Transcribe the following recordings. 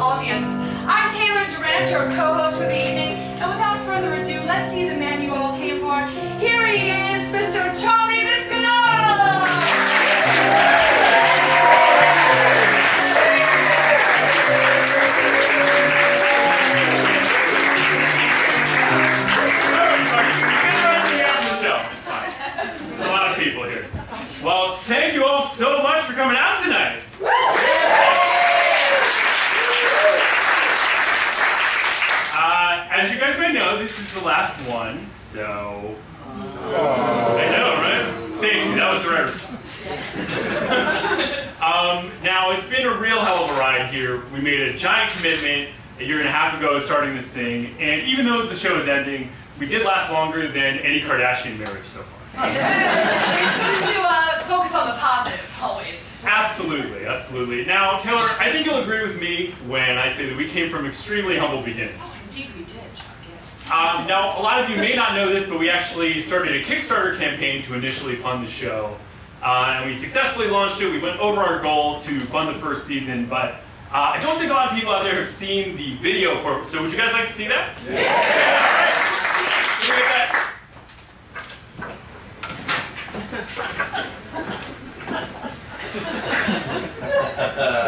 audience. I'm Taylor Durant, your co-host for the evening, and without further ado, let's see the man you all came for. Here he is, Mr. Charlie Visconage! People here. Well, thank you all so much for coming out tonight. As you guys may know, this is the last one, so... I know, right? Thank you, that was the right response. Now, it's been a real hell of a ride here. We made a giant commitment a year and a half ago starting this thing, and even though the show is ending, we did last longer than any Kardashian marriage so far. It's good to focus on the positive, always. Absolutely, absolutely. Now, Taylor, I think you'll agree with me when I say that we came from extremely humble beginnings. Oh, indeed we did, Chuck, yes. Now, a lot of you may not know this, but we actually started a Kickstarter campaign to initially fund the show. And we successfully launched it. We went over our goal to fund the first season, but I don't think a lot of people out there have seen the video for it. So would you guys like to see that? Yeah. Yeah, all right. Can we get that?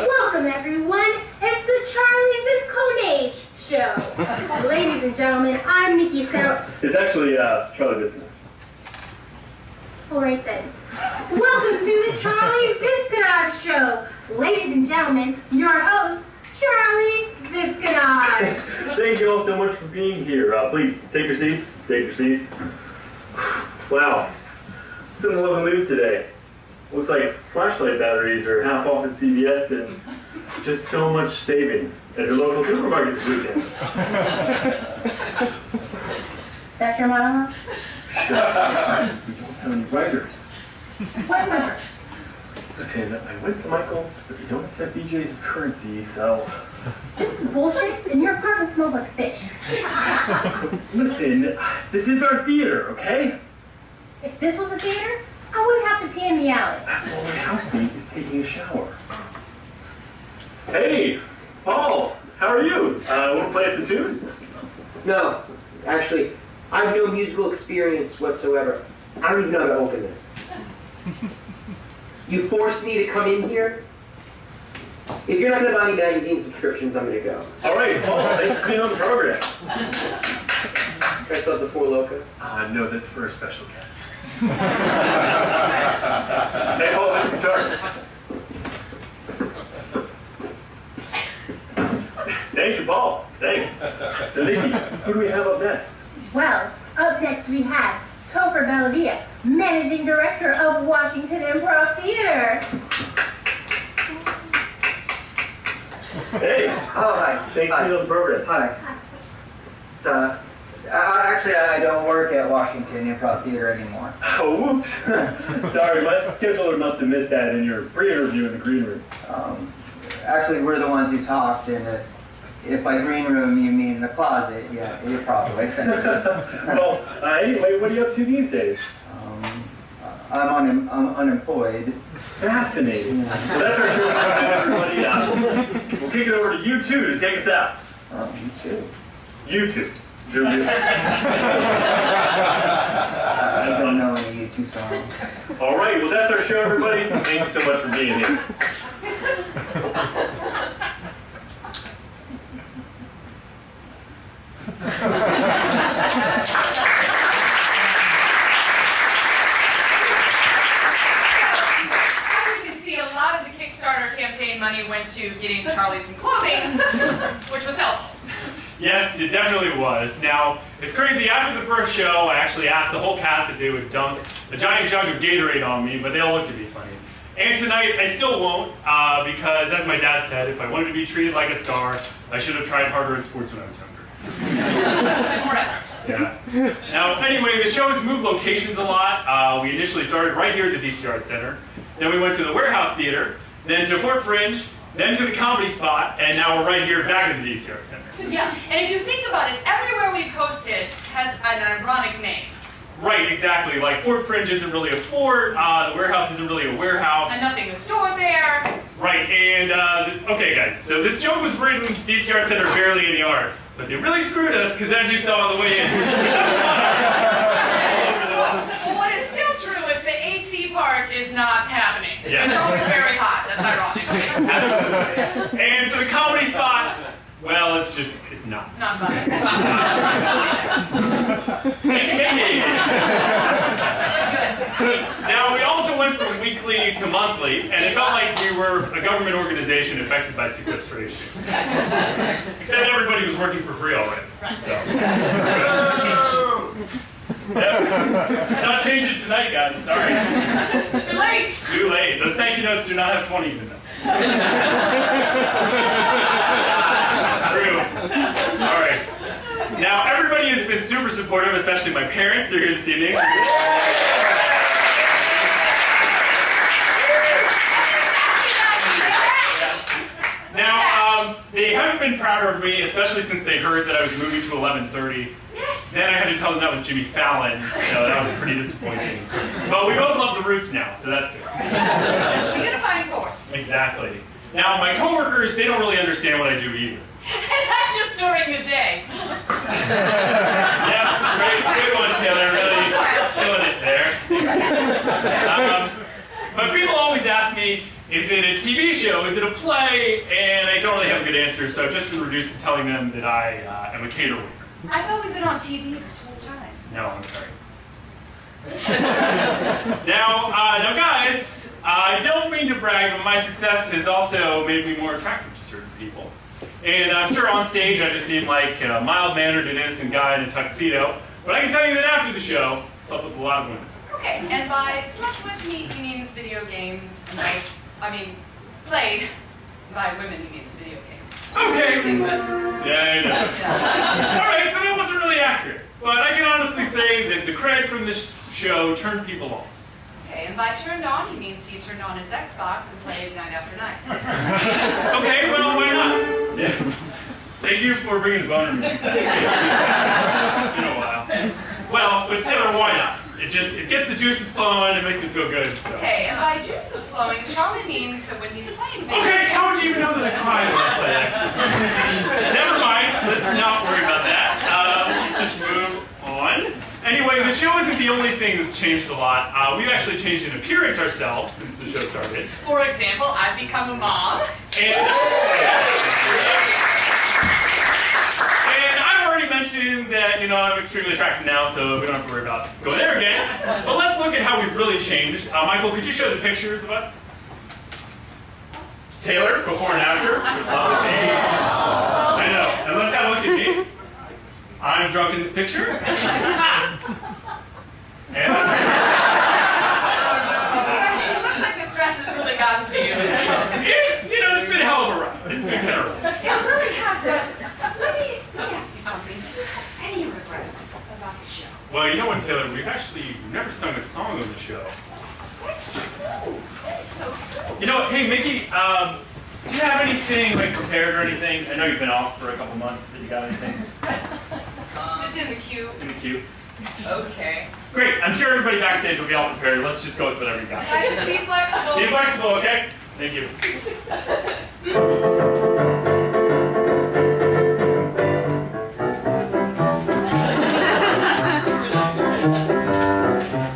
Welcome everyone, it's the Charlie Visconage Show. Ladies and gentlemen, I'm Nikki Stowers. It's actually Charlie Visconage. Alright then. Welcome to the Charlie Visconage Show. Ladies and gentlemen, your host, Charlie Visconage. Thank you all so much for being here. Please, take your seats. Take your seats. Wow. What's in the local news today? Looks like flashlight batteries are half off at CVS and just so much savings at your local supermarket this weekend. That's your monologue? Sure. We don't have any writers. Where's my purse? Listen, I went to Michael's, but they don't accept BJ's as currency, so... This is bullshit, and your apartment smells like fish. Listen, this is our theater, okay? If this was a theater, I wouldn't have to pee in the alley. Well, my housemate is taking a shower. Hey, Paul, how are you? Want to play us a tune? No, actually, I have no musical experience whatsoever. I don't even know how to open this. You forced me to come in here? If you're not going to buy any magazine subscriptions, I'm going to go. All right, Paul, thanks for being on the program. Can I still have the Four Loko? No, that's for a special guest. Hey, Paul, how's your guitar? Thank you, Paul. Thanks. So, Niqqi, who do we have up next? Well, up next we have Topher Bellavia, Managing Director of Washington Improv Theater. Hey. Oh, hi. Thanks for being on the program. Hi. Actually, I don't work at Washington Improv Theater anymore. Oh, whoops. Sorry, my scheduler must have missed that in your pre-interview in the green room. Actually, we're the ones who talked, and if by green room you mean the closet, yeah, you're probably. Well, anyway, what are you up to these days? I'm unemployed. Fascinating. Yeah. So that's our show for everybody. We'll kick it over to you two to take us out. You too. You two. I don't know any YouTube songs. All right, well, that's our show, everybody. Thank you so much for being here. As you can see, a lot of the Kickstarter campaign money went to getting Charlie some clothing, which was helpful. Yes, it definitely was. Now, it's crazy. After the first show, I actually asked the whole cast if they would dunk a giant jug of Gatorade on me, but they all looked to be funny. And tonight, I still won't, because as my dad said, if I wanted to be treated like a star, I should have tried harder in sports when I was younger. More effort. Yeah. Now, anyway, the show has moved locations a lot. We initially started right here at the DC Arts Center. Then we went to the Warehouse Theater, then to Fort Fringe, then to the Comedy Spot, and now we're right here back at the DC Arts Center. Yeah, and if you think about it, everywhere we've hosted has an ironic name. Right, exactly. Like, Fort Fringe isn't really a fort, the warehouse isn't really a warehouse. And nothing was stored there. Right, and, okay guys, so this joke was written DC Art Center barely any art, but they really screwed us, because as you saw on the way in. Well, what is still true is the AC part is not happening. It's always very hot. That's ironic. Absolutely. And for the comedy spot, well, it's not. It's not fun. Now, we also went from weekly to monthly, and it felt like we were a government organization affected by sequestration. Except everybody was working for free already. So. It's not changing tonight, guys. Sorry. It's too late. Too late. Those thank you notes do not have 20s in them. True. Sorry. Now, everybody has been super supportive, especially my parents. They're here this evening. Now, they haven't been prouder of me, especially since they heard that I was moving to 11:30. Yes. Then I had to tell them that was Jimmy Fallon, so that was pretty disappointing. But we both love the Roots now, so that's good. It's a unifying force. Exactly. Now, my coworkers, they don't really understand what I do either. And that's just during the day. Yeah, great, good one, Taylor. Really killing it there. But people always ask me, is it a TV show? Is it a play? And I don't really have a good answer, so I've just been reduced to telling them that I am a cater waiter. I thought we'd been on TV this whole time. No, I'm sorry. Now guys, I don't mean to brag, but my success has also made me more attractive to certain people. And I'm sure on stage I just seem like a mild-mannered and innocent guy in a tuxedo, but I can tell you that after the show, I slept with a lot of women. Okay, and by slept with me, he means video games, and I mean, played by women, he means video games. Okay. Yeah, I know. Alright, so that wasn't really accurate. But I can honestly say that the cred from this show turned people on. Okay, and by turned on, he means he turned on his Xbox and played night after night. Okay, well, why not? Yeah. Thank you for bringing the boner music. It's been a while. Well, but Taylor, why not? It gets the juices flowing, it makes me feel good. So. Okay, and by juices flowing, Charlie means that when he's playing video Okay, games... how would you even know that I cried when I play X? Never mind, let's not worry about that. Let's just move on. Anyway, the show isn't the only thing that's changed a lot. We've actually changed in appearance ourselves since the show started. For example, I've become a mom. And I've already mentioned that, I'm extremely attractive now, so we don't have to worry about going there again. But let's look at how we've really changed. Michael, could you show the pictures of us? Taylor, before and after. I know. And let's have a look at me. I'm drunk in this picture. And It looks like the stress has really gotten to you. it's been a hell of a ride. It's been kind of rough. It really has, but let me ask you something. Do you have any regrets about the show? Well, you know what, Taylor? We've never sung a song on the show. That's true. That is so true. You know what? Hey, Mickey, do you have anything prepared or anything? I know you've been off for a couple months, but you got anything Just in the queue. in the queue? Okay. Great. I'm sure everybody backstage will be all prepared. Let's just go with whatever you got. I just be flexible. Be flexible, okay? Thank you.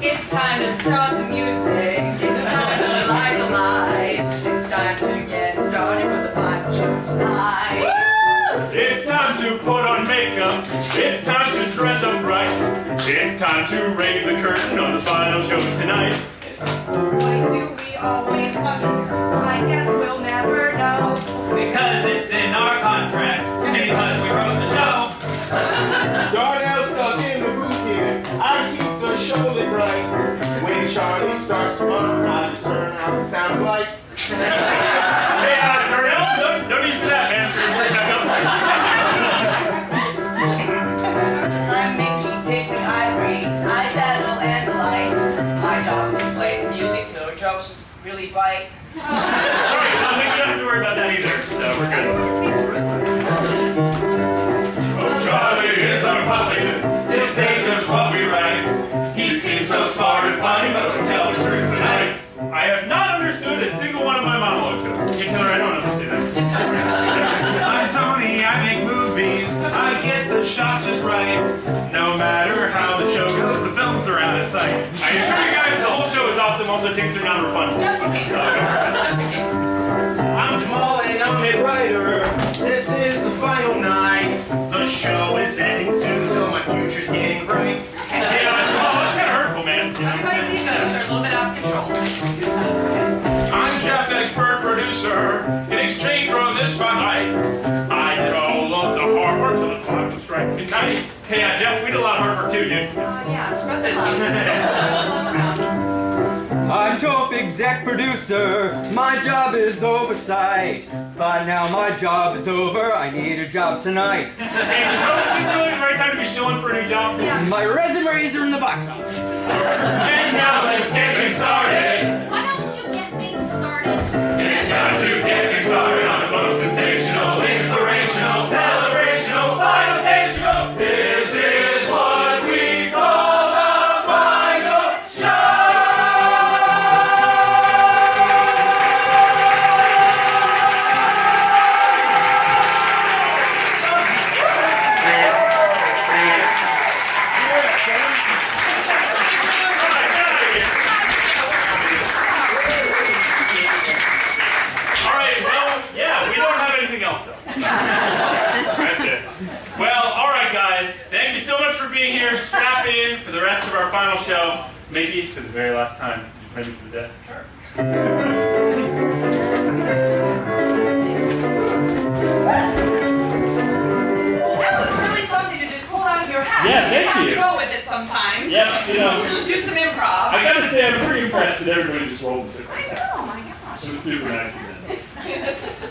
It's time to start the music. It's time to light the lights. It's time to get started with the final show tonight. It's time to put on makeup. It's time to dress up right. It's time to raise the curtain on the final show tonight. Why do we always wonder? I guess we'll never know. Because it's in our contract. And because we wrote the show. Darnell stuck in the booth here. I keep the show lit right. When Charlie starts to run, I just turn out the sound lights. Hey, Darnell, no need for that, man. We're back up. I'm Nikki, take the ivories. I dazzle and delight. My doctor plays music till her jokes just really bite. Alright, well, we don't have to worry about that either, so we're good. Oh, Charlie is our puppet. He'll say just what we write. He a sight. I assure you guys, the whole show is awesome. Also, tickets are non-refundable. Just in case. Just in case. I'm Jamal and I'm a writer. This is the final night. The show is ending soon, so my future's getting bright. Hey, Jamal, that's kind of hurtful, man. Everybody's egos are a little bit out of control. I'm Jeff, expert producer. In exchange for this spotlight, I did all of the hard work till the clock was striking midnight. Hey, Jeff, we did a lot of hard work too, dude. Yeah, spread the love. Spread the love around. I'm Topher, exec producer. My job is oversight. But now my job is over. I need a job tonight. Hey, Topher, is this really the right time to be shilling for a new job? Yeah. My resumes are in the box office. And now let's get things started. Why don't you get things started? It's time to get things started on the most sensational, inspirational, celebrational, finalitational. This is what we call the final show. All right, well, yeah, we don't have anything else though. That's it. Well, all right, guys. Thank you so much for being here. Strap in for the rest of our final show. Maybe for the very last time. You bring me to the desk. That was really something to just pull out of your hat. Yeah, thank have you. to go with it sometimes. Yeah, you know. Do some improv. I gotta say, I'm pretty impressed that everybody just rolled with it. Oh my gosh. It was super nice of them.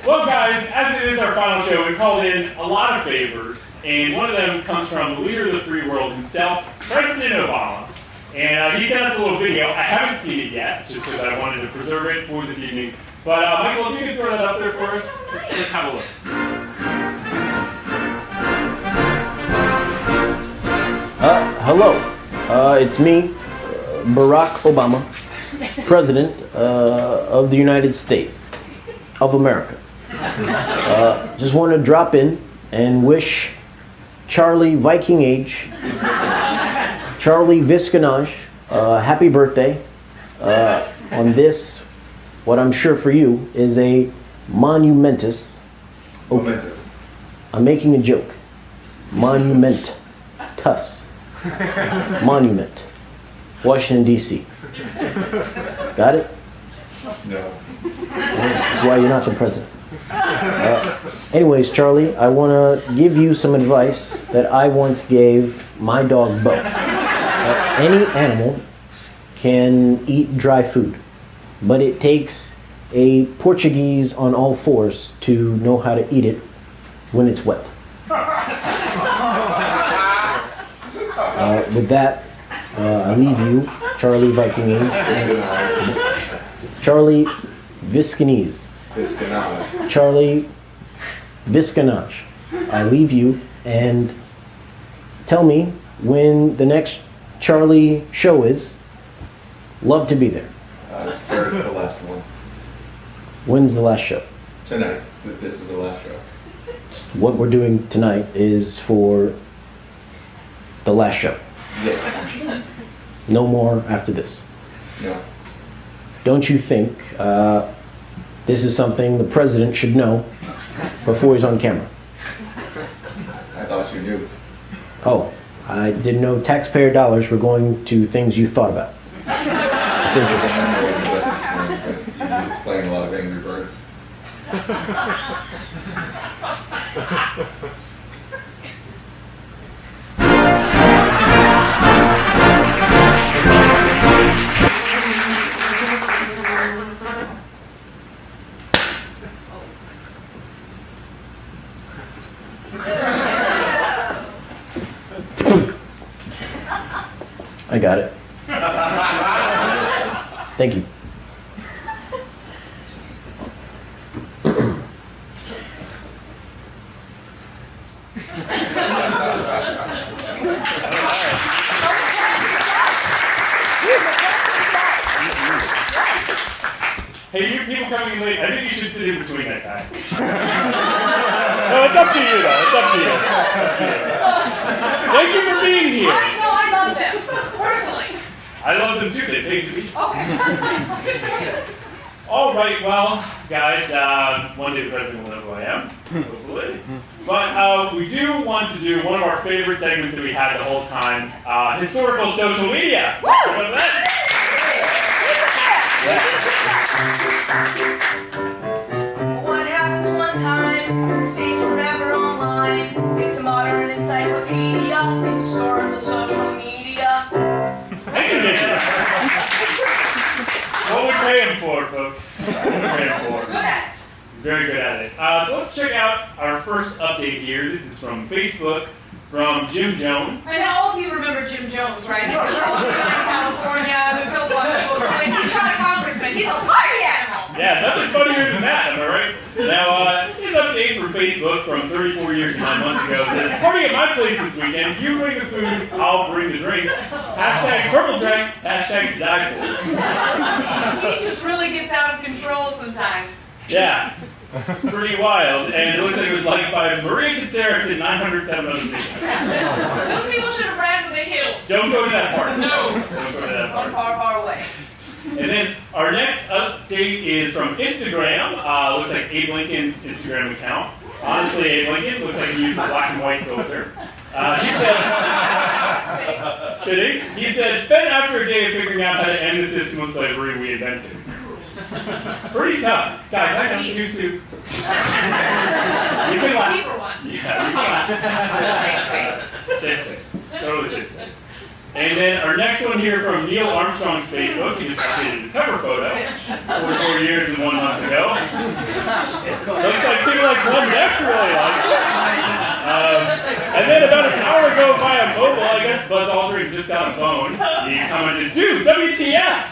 Well, guys, as it is our final show, we called in a lot of favors, and one of them comes from the leader of the free world himself, President Obama. And he sent us a little video. I haven't seen it yet, just because I wanted to preserve it for this evening. But Michael, if you could throw that up there for us, so nice. let's have a look. Hello. It's me, Barack Obama, President of the United States of America. Just want to drop in and wish Charlie Visconage, Charlie Visconage, happy birthday on this, what I'm sure for you is a monumentous. Momentous. I'm making a joke. Monumentus. Monument. Washington, D.C. Got it? No. That's why you're not the president. Anyways, Charlie, I want to give you some advice that I once gave my dog, Bo. Any animal can eat dry food, but it takes a Portuguese on all fours to know how to eat it when it's wet. With that, I leave you, Charlie Visconage, Charlie Visconage, Charlie Visconage. I leave you and tell me when the next Charlie show is. Love to be there. Third is the last one. When's the last show? Tonight. This is the last show. What we're doing tonight is for the last show. Yeah. No more after this. No. Don't you think this is something the president should know before he's on camera? I thought you knew. Oh, I didn't know taxpayer dollars were going to things you thought about. That's interesting. Playing a lot of Angry Birds. I got it. Thank you. Hey, you people coming in late, I think you should sit in between that guy. No, it's up to you, though. It's up to you. Thank you for being here. I love them, personally. I love them too. They paid to be. Okay. Good for you. All right, well, guys, one day the president will know who I am, hopefully. But we do want to do one of our favorite segments that we had the whole time, historical social media. Woo! How about that? What happens one time stays forever online. It's a modern encyclopedia. It's historical social media. Thank you, Nikki. What we're praying for, folks. What we're praying for. Good at it. Very good at it. So let's check out our first update here. This is from Facebook, from Jim Jones. And now all of you remember Jim Jones, right? He's the Republican in California who killed a lot of people. When he shot a congressman, he's a party animal. Yeah, nothing funnier than that, am I right? Now, his update from Facebook from 34 years and 9 months ago says, party at my place this weekend. You bring the food, I'll bring the drinks. Hashtag purple drink, hashtag to die for. He just really gets out of control sometimes. Yeah, it's pretty wild. And it looks like it was liked by Maria Caceres and 907 other people. Those people should have ran for the hills. Don't go to that part. No. Don't go to that part. Far, far away. And then our next update is from Instagram. Looks like Abe Lincoln's Instagram account. Honestly, Abe Lincoln looks like he used a black and white filter. He said, fitting. He said, spent after a day of figuring out how to end the system of slavery we invented. Pretty tough. Guys, I got two soup. You can laugh. Deeper one. Yeah, you can laugh. Safe space. Safe space. Totally safe space. And then our next one here from Neil Armstrong's Facebook. He just updated his cover photo 44 years and 1 month ago. Looks like people like one neck really like it. And then about an hour ago via mobile, I guess Buzz Aldrin just got a phone. He commented, dude, WTF!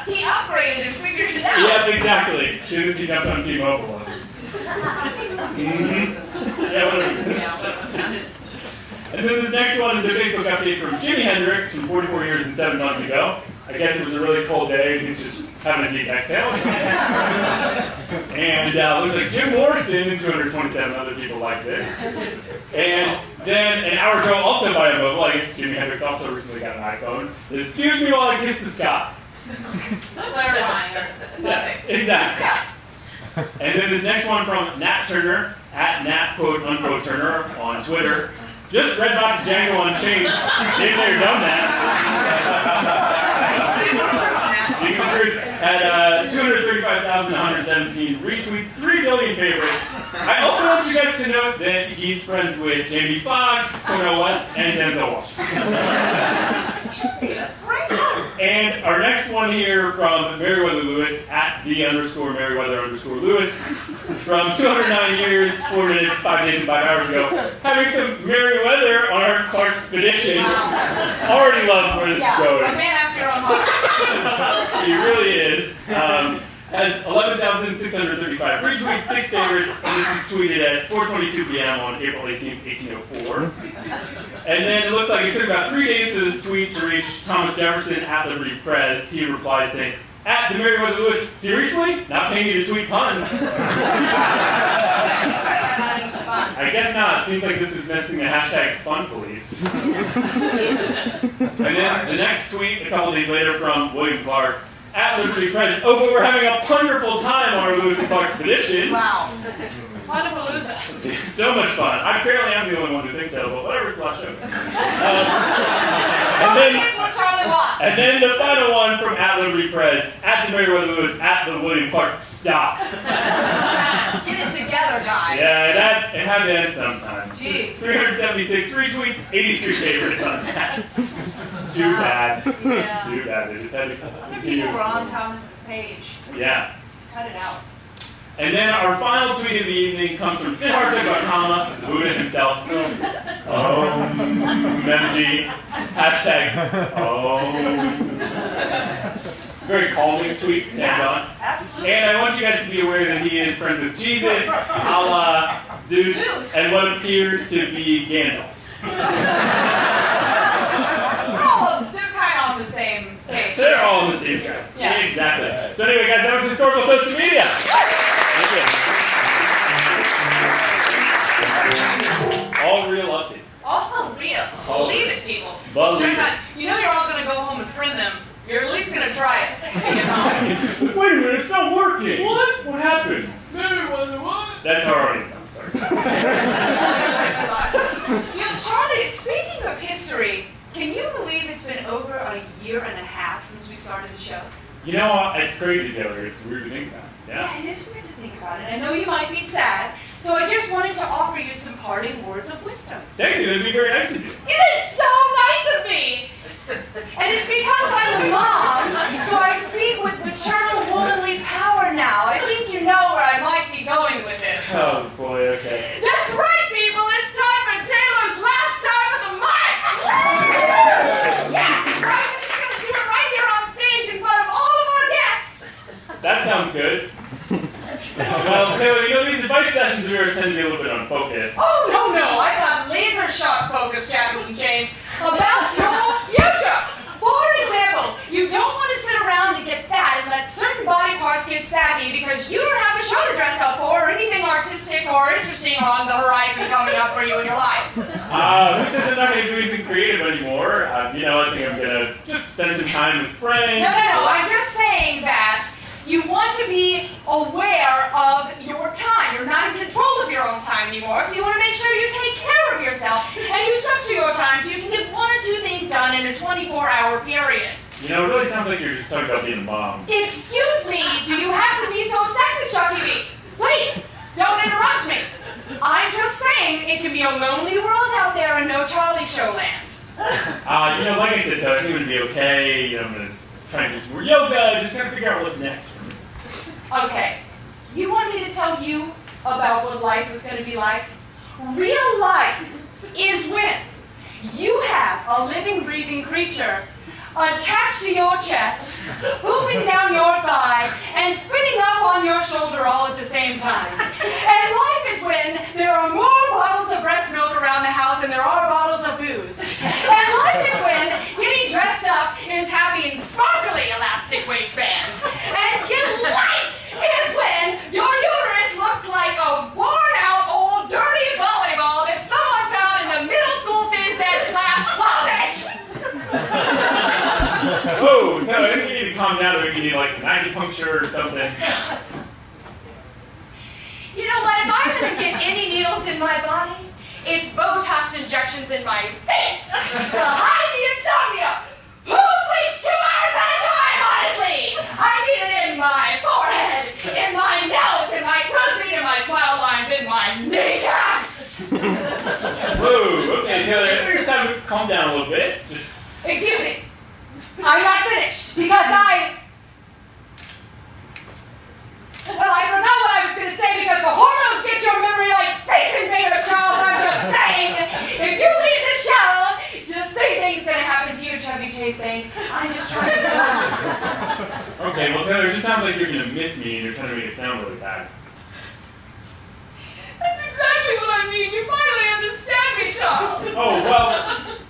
He upgraded and figured it out. Yes, exactly. As soon as he jumped on T-Mobile. Yeah, whatever. And then this next one is a Facebook update from Jimi Hendrix from 44 years and 7 months ago. I guess it was a really cold day and he's just having a deep exhale. And looks like Jim Morrison and 227 other people like this. And then an hour ago, also via mobile, I guess Jimi Hendrix also recently got an iPhone. Excuse me while I kiss the sky. Clarifying. Yeah, exactly. And then this next one from Nat Turner, at Nat quote unquote Turner on Twitter. Just Redbox Django Unchained. They've never done that. Speaking of truth, had 235,117 retweets, 3 billion favorites. I also want you guys to note that he's friends with Jamie Foxx, Cornel West, and Denzel Washington. That's great. And our next one here from Meriwether Lewis, at @the_Meriwether_Lewis, from 209 years, 4 minutes, 5 days, and 5 hours ago, having some Meriwether on our Clark expedition. Wow. Already love where this is going. A man after your own heart. He really is. Has 11,635 retweets, 6 favorites, and this was tweeted at 4:22 p.m. on April 18, 1804. And then it looks like it took about 3 days for this tweet to reach Thomas Jefferson at Liberty Press. He replied saying, at the Meriwether Lewis, seriously? Not paying you to tweet puns. I guess not. Seems like this was missing the hashtag fun police. And then the next tweet, a couple days later, from William Clark, at Liberty Press. Oh, but we're having a wonderful time on our Lewis and Clark expedition. Wow. Wonderful. So much fun. Apparently I'm the only one who thinks so, but whatever, it's last show. And then the final one from at Liberty Press, at the Meriwether Lewis, at the William Clark. Stop. Get it together, guys. Yeah, it had to end sometime. Jeez. 376 retweets, 83 favorites on that. Too bad. Yeah. Too bad. They just had to Other people were on Thomas's page. Yeah. Cut it out. And then our final tweet of the evening comes from Siddhartha Gautama, the Buddha himself. MG. Hashtag. Very calming tweet. Yes, absolutely. And I want you guys to be aware that he is friends with Jesus, Allah, Zeus, and what appears to be Gandalf. They're kind of on the same page. They're all on the same track. Yeah. Exactly. So anyway, guys, that was historical social media. Thank you. All real updates. All real. Believe it, people. Believe Check it. out, you know you're all going to go home and friend them You know, it's crazy, Taylor. It's weird to think about. Yeah? Yeah, it is weird to think about it. I know you might be sad, so I just wanted to offer you some parting words of wisdom. Thank you. That'd be very nice of you. It is so nice of me! And it's because I'm a mom, so I speak with maternal womanly power now. I think you know where I might be going with this. Oh, boy, okay. That's right, people! It's time for Taylor's last time with the mic! Yes! Right? I'm just going to do it right here on stage in front of all of our guests! That sounds good. Well, Taylor, you know, these advice sessions of yours tend to be a little bit unfocused. Oh, no, I've got laser-sharp focus, Jackals and James, about your future. For example, you don't want to sit around and get fat and let certain body parts get saggy because you don't have a show to dress up for or anything artistic or interesting on the horizon coming up for you in your life. Who says I'm not going to do anything creative anymore? You know, I think I'm going to just spend some time with friends. No, I'm just saying that you want to be aware of your time. You're not in control of your own time anymore, so you want to make sure you take care of yourself and you structure your time so you can get 1 or 2 things done in a 24-hour period. You know, it really sounds like you're just talking about being a mom. Excuse me, do you have to be so sexist, Chucky B? Please, don't interrupt me. I'm just saying it can be a lonely world out there and no Charlie Show land. You know, like I said, Taylor, I think I'm going to be okay. You know, I'm going to try and do some more yoga. Just got to figure out what's next for me. Okay, you want me to tell you about what life is going to be like? Real life is when you have a living, breathing creature attached to your chest, pooping down your thigh, and spitting up on your shoulder all at the same time. And life is when there are more bottles of breast milk around the house than there are bottles of booze. And life is when getting dressed up is having sparkly elastic waistbands. And life is when your uterus looks like a worn-out old dirty volleyball that someone found in the middle school phys ed class closet. Whoa, Taylor, I think you need to calm down. I think you need like some acupuncture or something. You know what? If I'm going to get any needles in my body, it's Botox injections in my face to hide the insomnia. Who sleeps 2 hours at a time, honestly? I need it in my forehead, in my nose, in my protein, in my smile lines, in my kneecaps. Whoa, okay, Taylor, I think it's time to calm down a little bit. Just... Excuse me. I'm not finished because I forgot what I was going to say because the hormones get your memory like Space Invader, Charles. I'm just saying, if you leave the show, just say things going to happen to you, Chevy Chase Bank. I'm just trying to Okay, well, Taylor, it just sounds like you're going to miss me and you're trying to make it sound really bad. That's exactly what I mean. You finally understand me, Charles. Oh, well,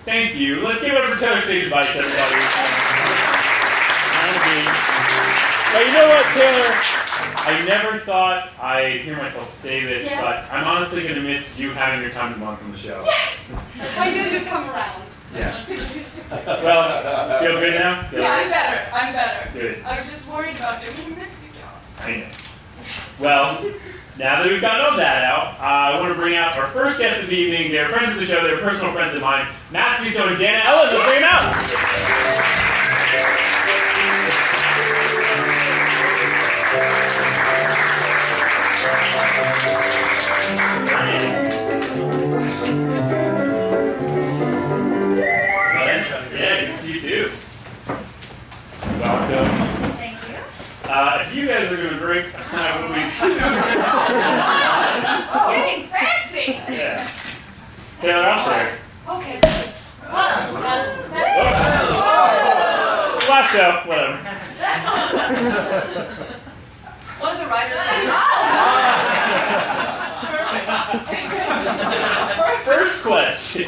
thank you. Let's give it up for Taylor's stage advice, everybody. But you know what, Taylor? I never thought I'd hear myself say this, Yes. but I'm honestly going to miss you having your time as mom from the show. Yes! I knew you'd come around. Yes. Well, feel good now? Feel Yeah, good? I'm better. Good. I was just worried about you. I miss you, Charles. I know. Well, now that we've gotten all that out, I want to bring out our first guest of the evening. They're friends of the show. They're personal friends of mine. Matt, Sesow, and Ellyn. Let's bring them out. Yeah, good to see you too. Welcome. Thank you. If you guys are going to drink, I will be too. Getting fancy. Yeah. Taylor, I'll share. Okay. Wow, that's Last show, whatever. one of the writers said, First question.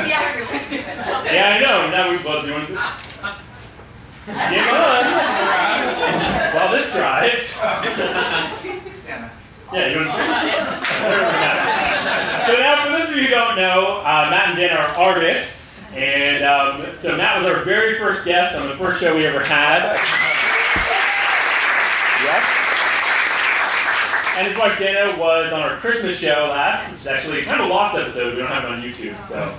yeah, you're really stupid. Yeah, I know. Now we both doing it. Get on. While this dries. Yeah, you want to share? So now, for those of you who don't know, Matt and Dan are artists. And so Matt was our very first guest on the first show we ever had. Yep. And his wife Dana was on our Christmas show last. It's actually kind of a lost episode. We don't have it on YouTube. So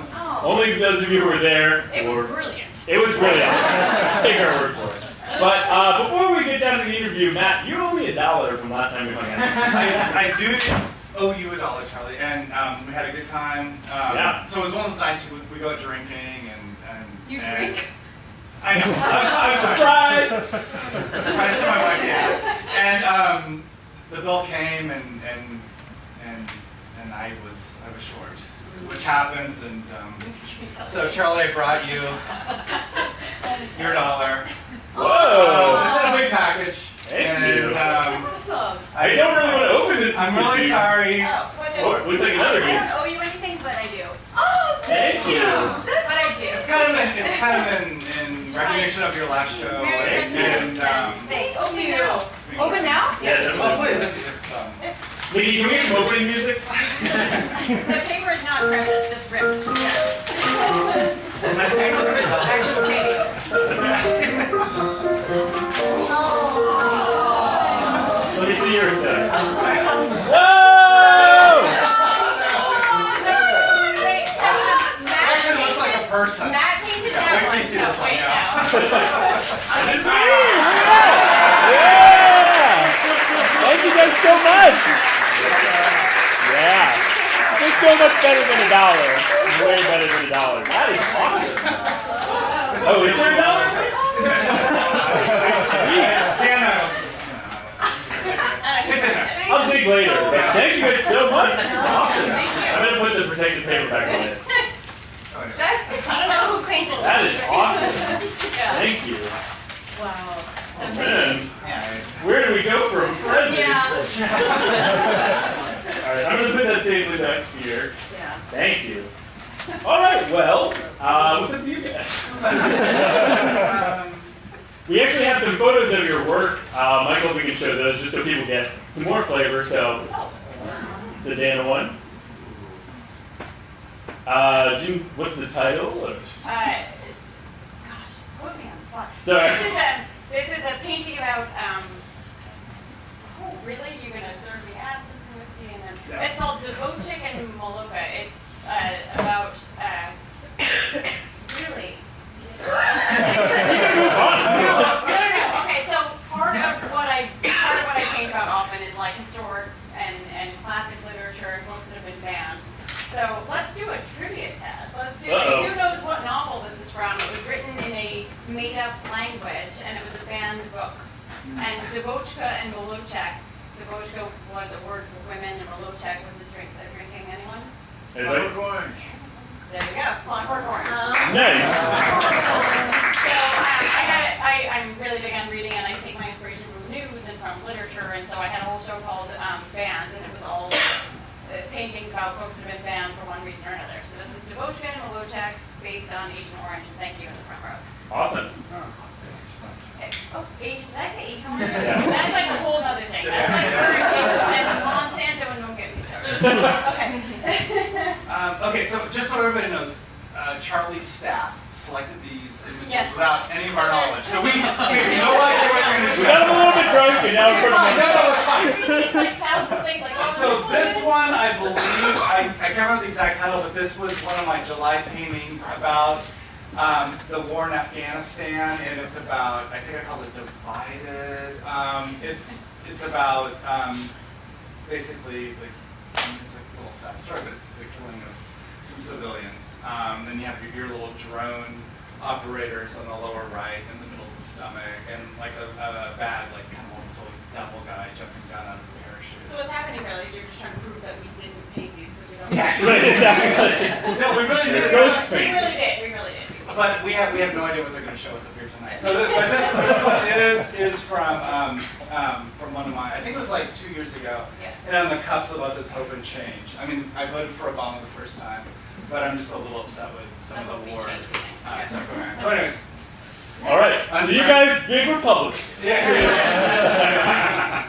only those of you who were there. It was brilliant. It was really awesome. Take our word for it. But before we get down to the interview, Matt, you owe me $1 from last time we hung out. I do owe you $1, Charlie, and we had a good time. Yeah. So it was one of those nights we go out drinking and You drink? I know. I'm surprised. Surprise to my wife, yeah. And the bill came and I was short, which happens. And so Charlie, I brought you your $1. Whoa! It's in a big package. Thank you. Awesome. I don't really want to open this. I'm really sorry. Oh, looks like another I gift. don't owe you anything, but I do. Oh, Thank you. But I do. It's kind of in recognition of your last show. Merry Christmas. Thanks. Open now. Open now? Yeah, Oh, please. Nikki, can we get some opening music? The paper is not precious, just ripped. Actually, maybe. Let me see yours. Whoa! Actually, it looks like a person. Matt painted that Wait one. till you see this one, Wait yeah. Thank you guys so much. Yeah. It's so much better than $1. Way better than $1. That is awesome. Oh, is there $1? I'll dig later. But thank you guys so much. This is awesome. I'm going to put this protective paper back on this. I don't know who painted That is awesome. Thank you. Wow. Oh, man. Where do we go from presents? Yeah. Alright, I'm going to put that safely back here. Yeah. Thank you. Alright, well, what's up to you guys? We actually have some photos of your work. Michael, we can show those just so people get some more flavor. So, it's a Dana one. Jim, what's the title? Gosh, put me on the spot. Sorry. This is a painting about. Oh, really? You're gonna serve me absinthe and whiskey and then. Yeah. It's called Devotchik and Moloka. It's about. Really. No. Okay, so part of what I paint about often is like historic and classic literature and books that have been banned. So let's do a trivia test. Let's do who knows what novel this is from. It was written in a made-up language, and it was a banned book. And Devotchka and Molochek. Devotchka was a word for women, and Molochek was the drink they're drinking. Anyone? Anybody? Orange. There we go. Clockwork Orange. Nice. So I'm really big on reading, and I take my inspiration from news and from literature, and so I had a whole show called Banned, and it was all paintings about books that have been banned for one reason or another. So this is Devotchka and Molochek based on Agent Orange, and thank you in the front row. Awesome. Oh, Agent, did I say Agent Orange? That's like a whole other thing. That's like hurricanes and Monsanto, and don't get me started. Okay. Okay, so just so everybody knows, Charlie's staff selected these images Yes. without any of our So knowledge. So we have then- no idea what you're going to We show. got a little bit drunk and now we're It's fine. No, it's fine. We did like thousands of things, like, oh, So this this one, I believe, I can't remember the exact title, but this was one of my July paintings about the war in Afghanistan, and it's about, I think I called it Divided. It's about basically, it's a little sad story, but it's the killing of some civilians. Then you have your little drone operators on the lower right, in the middle of the stomach, and like a bad, like kind of almost like devil guy jumping down out of the parachute. So what's happening really is you're just trying to prove that we didn't paint these because we don't. Yeah. Right, exactly. No, we really did. Ghost We paint. really did. We really did. But we have no idea what they're going to show us up here tonight. So but this one is from one of my, I think it was like 2 years ago. Yeah. And on the cups it was Hope and Change. I mean, I voted for Obama the first time, but I'm just a little upset with some of the war stuff going on. So anyways. Alright, so you guys, big Republicans. Yeah.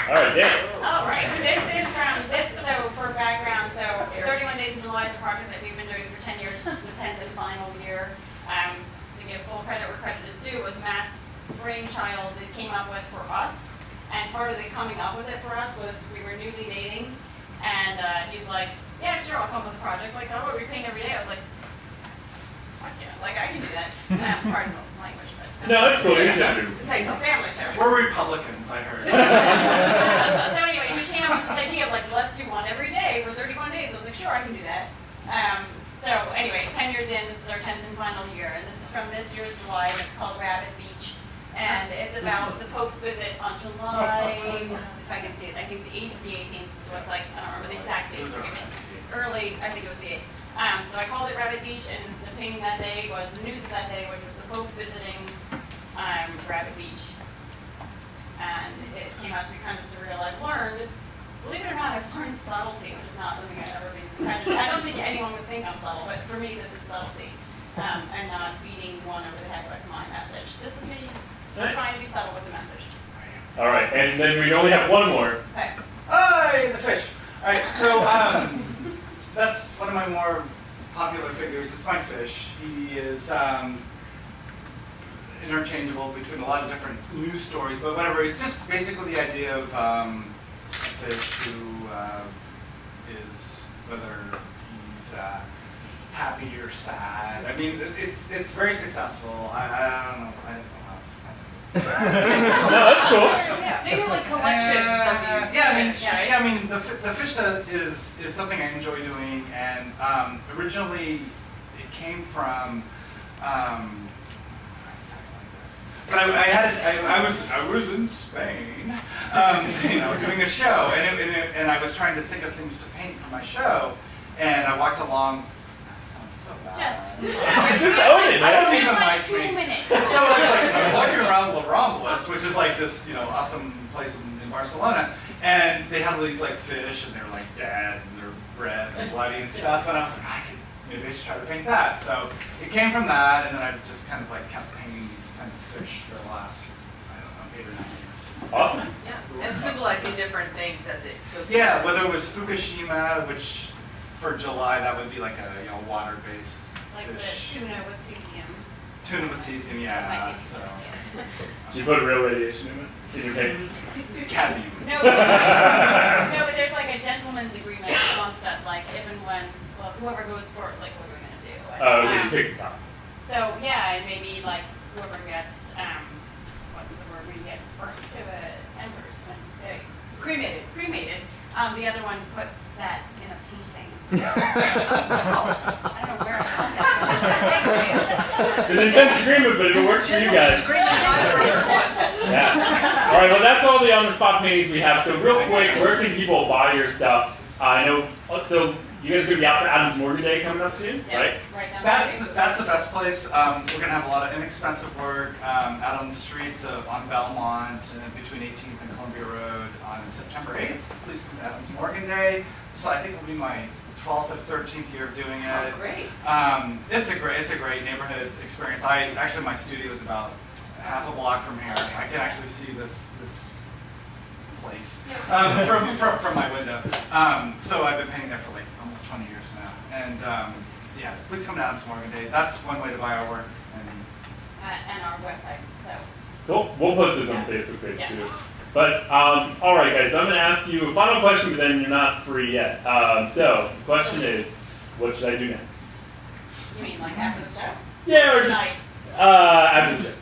Alright, Dan. Alright, this is from so for background, so 31 Days in July is a project that we've been doing for 10 years. This is the 10th and final year. To give full credit where credit is due, was Matt's brainchild that came up with for us. And part of the coming up with it for us was we were newly dating, and he's like, yeah, sure, I'll come up with a project. Like, how about we paint every day? I was like, yeah, like I can do that. Pardon the language, but. No, it's cool. It's like a family show. We're Republicans, I heard. So anyway, he came up with this idea of like, let's do one every day for 31 days. I was like, sure, I can do that. So anyway, 10 years in, this is our 10th and final year, and this is from this year's July, and it's called Rabbit Beach. And it's about the Pope's visit on July, if I can see it, I think the 8th or the 18th, it looks like, I don't remember the exact date. Early, I think it was the 8th. So I called it Rabbit Beach, and the painting that day was the news of that day, which was the Pope visiting Rabbit Beach. And it came out to be kind of surreal. I've learned, believe it or not, I've learned subtlety, which is not something I've ever been I don't think anyone would think I'm subtle, but for me this is subtlety. And not beating one over the head with my message. This is me trying to be subtle with the message. All right, and then we only have one more. Okay. Hi, the fish. All right, so that's one of my more popular figures. It's my fish. He is interchangeable between a lot of different news stories, but whatever. It's just basically the idea of a fish who is, whether he's happy or sad. I mean, it's very successful. I don't know. I don't know how it's No, that's cool. Yeah, maybe like collections of these. Yeah, I mean, the fish is something I enjoy doing, and originally it came from. But I was in Spain, doing a show, and I was trying to think of things to paint for my show, and I walked along. Just own it, I don't even like like 2 me. minutes. So I'm walking around La Ramblas, which is like this, awesome place in Barcelona, and they had all these like fish, and they were like dead, and they're red and bloody and stuff, and I was like, maybe I should try to paint that. So it came from that, and then I just kind of like kept painting these kind of fish for the last, 8 or 9 years. Awesome. Yeah, and symbolizing different things as it goes. Yeah, whether it was Fukushima, which for July that would be like a water-based Like fish. the tuna with cesium. Tuna with cesium, yeah. So. You put real radiation in it? Did you take cadmium? No, but there's like a gentleman's agreement amongst us, like if and when, well, whoever goes first, like what are we gonna do? Oh, you pick the top. So yeah, and maybe like whoever gets, what's the word where you get burnt to embers when cremated. The other one puts that in a painting. I don't know where I got that. It's an intense agreement, but if it works for you guys. Yeah. All right. Well, that's all the on-the-spot paintings we have. So real quick, where can people buy your stuff? I know. So you guys are gonna be out for Adams Morgan Day coming up soon, right? Right down That's the best place. We're gonna have a lot of inexpensive work out on the streets on Belmont and between 18th and Columbia Road on September 8th. Please come to Adams Morgan Day. So I think it'll be my 12th or 13th year of doing it. Oh, great. It's a great neighborhood experience. Actually my studio is about half a block from here. I can actually see this place from my window. So I've been painting there for like almost 20 years now. And yeah, please come to Adams Morgan Day. That's one way to buy our work. And our websites. So. Cool. We'll post this on the Facebook page too. But all right, guys, I'm gonna ask you a final question, but then you're not free yet. So the question is, what should I do next? You mean like after the show? Yeah, or tonight? just after the show.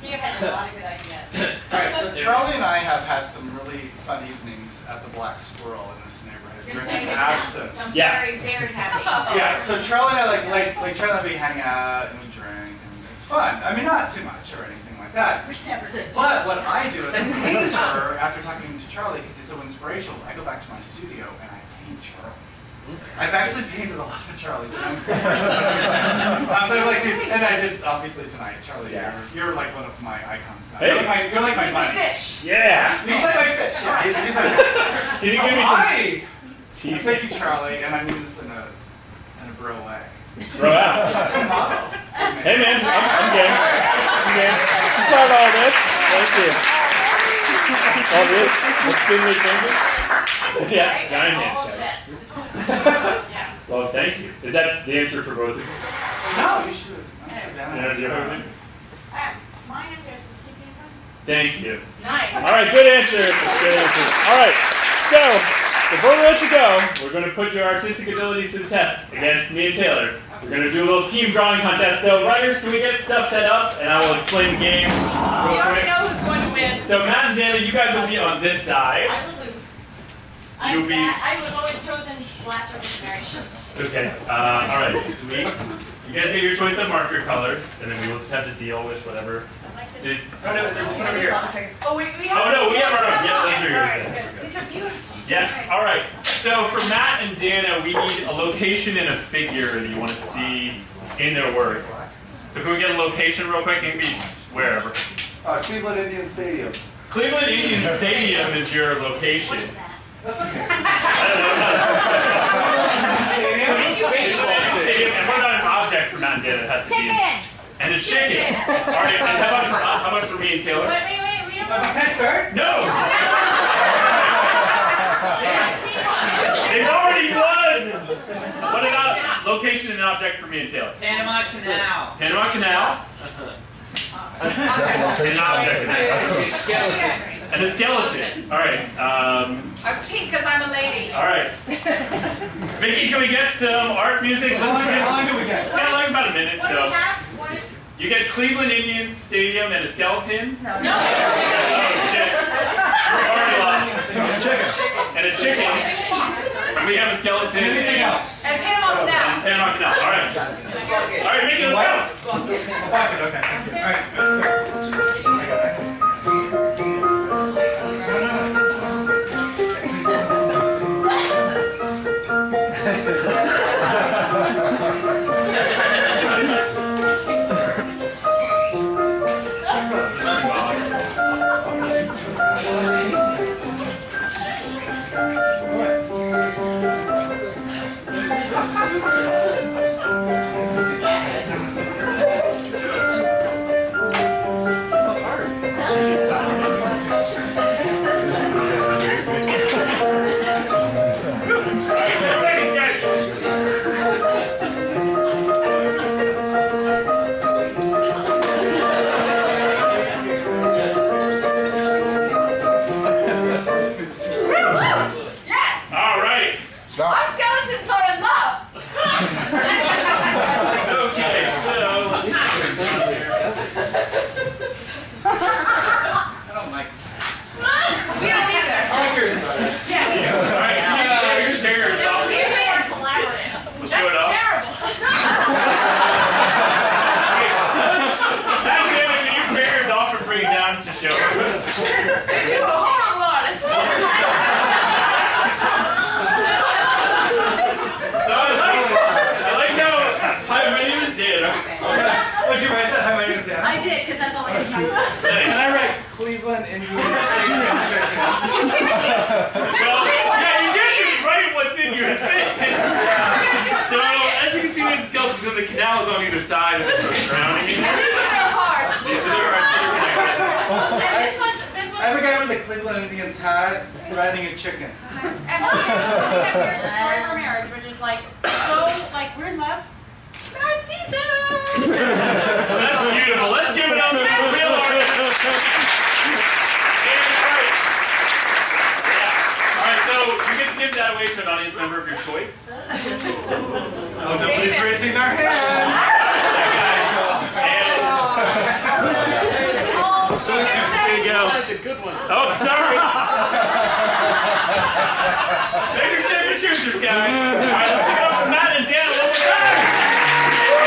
You had a lot of good ideas. Alright, so Charlie and I have had some really fun evenings at the Black Squirrel in this neighborhood. You're Drinking staying in absinthe. town. I'm Yeah. very, very happy. Yeah, so Charlie and I like Charlie and I, we hang out and we drink and it's fun. I mean, not too much or anything like that. We never did. But what I do as a painter, after talking to Charlie, because he's so inspirational, is I go back to my studio and I paint Charlie. I've actually painted a lot of Charlie. So like these, and I did obviously tonight, Charlie. Yeah. You're like one of my icons now. Hey. You're like my money. Fish. Yeah. He's like my fish. Yeah, he's my fish. Can you give me some teeth? Thank you, Charlie, and I mean this in a bro way. Throw out. Model. Hey man, I'm game. I'm game. Start all this. Thank you. All this. Let's spin the finger. Yeah, giant handshake. Yeah. Well, thank you. Is that the answer for both of you? No, you should. Yeah, do you have anything? My answer is to skip you. Thank you. Nice. All right, good answer. Good answer. All right, so before we let you go, we're going to put your artistic abilities to the test against me and Taylor. We're going to do a little team drawing contest. So, writers, can we get stuff set up, and I will explain the game. We already know who's going to win. So, Matt and Dana, you guys will be on this side. I would lose. You'll be. I was always chosen last for this marriage. Okay. All right. Sweet. You guys get your choice of marker colors, and then we will just have to deal with whatever. So, Oh, we have. oh no, we have our own. Yeah, those are yours. Alright, then. good. These are beautiful. Yes. All right. So for Matt and Dana, we need a location and a figure that you want to see in their work. So can we get a location real quick? It can be wherever. Cleveland Indian Stadium. Cleveland Indian Stadium is your location. That's okay. Thank you, Cleveland Indian Stadium, and we're not an object for Matt and Dana. It has to be. Chicken. And a chicken. All right. And how about for me and Taylor? Wait, we don't know. Can I start? No. They've already won. What about location and object for me and Taylor? Panama Canal. Panama Canal. And an object. Skeleton. And a skeleton. All right. I'm pink because I'm a lady. All right. Mickey, can we get some art music? How long do we get? Yeah, like about a minute. What do So we have? What is... you get Cleveland Indians Stadium and a skeleton. No. Oh shit. We're already lost. And a chicken. And we have a skeleton. Anything else? And Panama Canal. And Panama Canal. All right. All right, Mickey, let's go. Bucket, okay. All right, let's go. Yes. All right. Our skeletons are in love. Okay, so I don't like We don't either. I like yours better. Yes. all right, can you take your chairs off? We win. We'll show it That's up. terrible. Matt, Dana, can you take yours off and bring it down to show? You're a horrible artist. So I like how, hi, my name is Dana. What'd you write that? Hi, my name is Dan. I did, because that's all I can do. And I write Cleveland Indian Stadium Chicken. Well, yeah, you can't just write what's in your thing. So, as you can see, we have the skeletons and the canals on either side of the sort of drowning. And these are their hearts. These are their arts that are connected. And this one's I have a guy with a Cleveland Indians hat riding a chicken. and this is here's the story of our marriage, which is like so like we're in love. God season. Well, that's beautiful. Let's give it up for the real artist. All right, so you get to give that away to an audience member of your choice. Oh, nobody's raising their hand. That guy. Oh, she gets And there you go. The good one. Oh, sorry. Take your step and choosers, guys. All right, let's give it up for Matt and Dan one more time.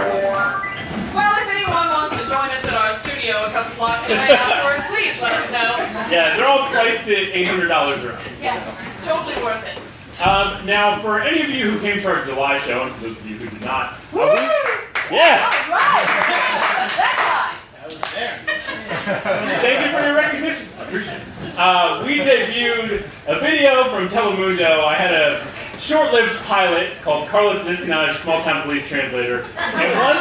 Well, if anyone wants to join us at our studio a couple blocks away afterwards, please let us know. Yeah, they're all priced at $800 around. Yes, it's totally worth it. Now, for any of you who came to our July show, and for those of you who did not, yeah. All right. That Thank you for your recognition. I appreciate it. We debuted a video from Telemundo. I had a short-lived pilot called Charlie Visconage, small-town police translator. And once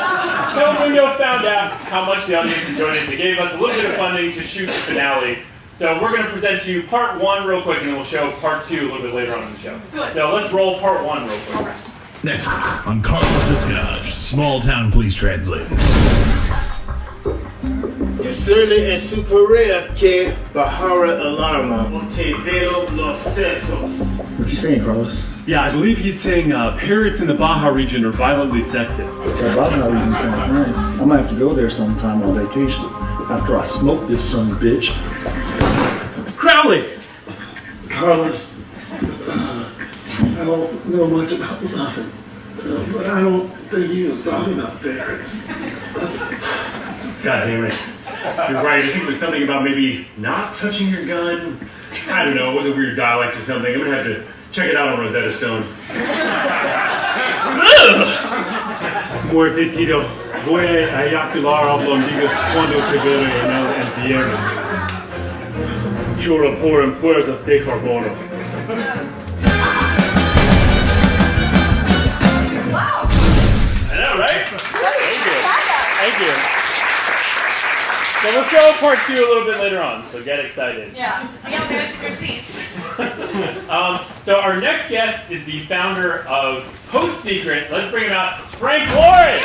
Telemundo found out how much the audience enjoyed it, they gave us a little bit of funding to shoot the finale. So we're going to present to you part one real quick, and then we'll show part two a little bit later on in the show. Good. So let's roll part one real quick. Next on Charlie Visconage, small town police translator. Discerne es superior que Bahara Alarma Montevelo Los Sesos. What's he saying, Carlos? Yeah, I believe he's saying parrots in the Baja region are violently sexist. That Baja region sounds nice. I might have to go there sometime on vacation after I smoke this son of a bitch. Crowley! Carlos, I don't know much about nothing, but I don't think he was talking about parrots. God damn it. You're right, I think there's something about maybe not touching your gun. I don't know, it was a weird dialect or something. I'm gonna have to check it out on Rosetta Stone. Muerte Tito, voy a eyacular albondigas cuando te veo en el infierno. Chura por en fuerzas de carbono. Wow. I know, right? Thank you. Thank you. So let's go part 2 a little bit later on, so get excited. Yeah, be on the edge of your seats. So our next guest is the founder of PostSecret. Let's bring him out. It's Frank Warren!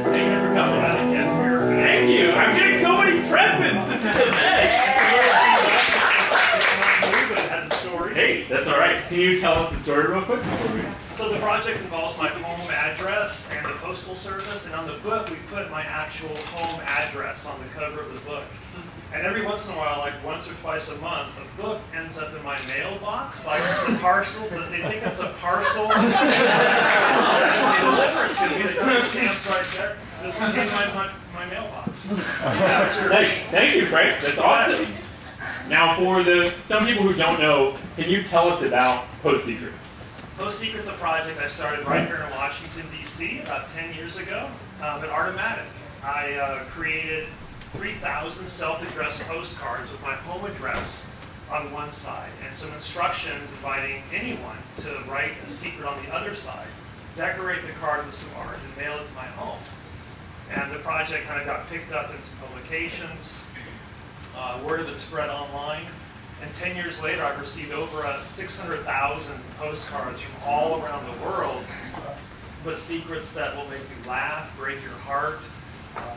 Thank you for coming. Thank you. I'm getting so many presents. This is the best. Hey, that's all right. Can you tell us the story real quick? So the project involves my home address and the postal service, and on the book we put my actual home address on the cover of the book. And every once in a while, like once or twice a month, a book ends up in my mailbox, like the parcel, but they think it's a parcel. They deliver it to me, they put the stamps right there. This contains my mailbox. Thank you, Frank. That's awesome. Now, for some people who don't know, can you tell us about PostSecret? PostSecret's a project I started right here in Washington, D.C. about 10 years ago at Artomatic. I created 3,000 self-addressed postcards with my home address on one side and some instructions inviting anyone to write a secret on the other side, decorate the card with some art, and mail it to my home. And the project kind of got picked up in some publications. Word of it spread online, and 10 years later I've received over 600,000 postcards from all around the world with secrets that will make you laugh, break your heart.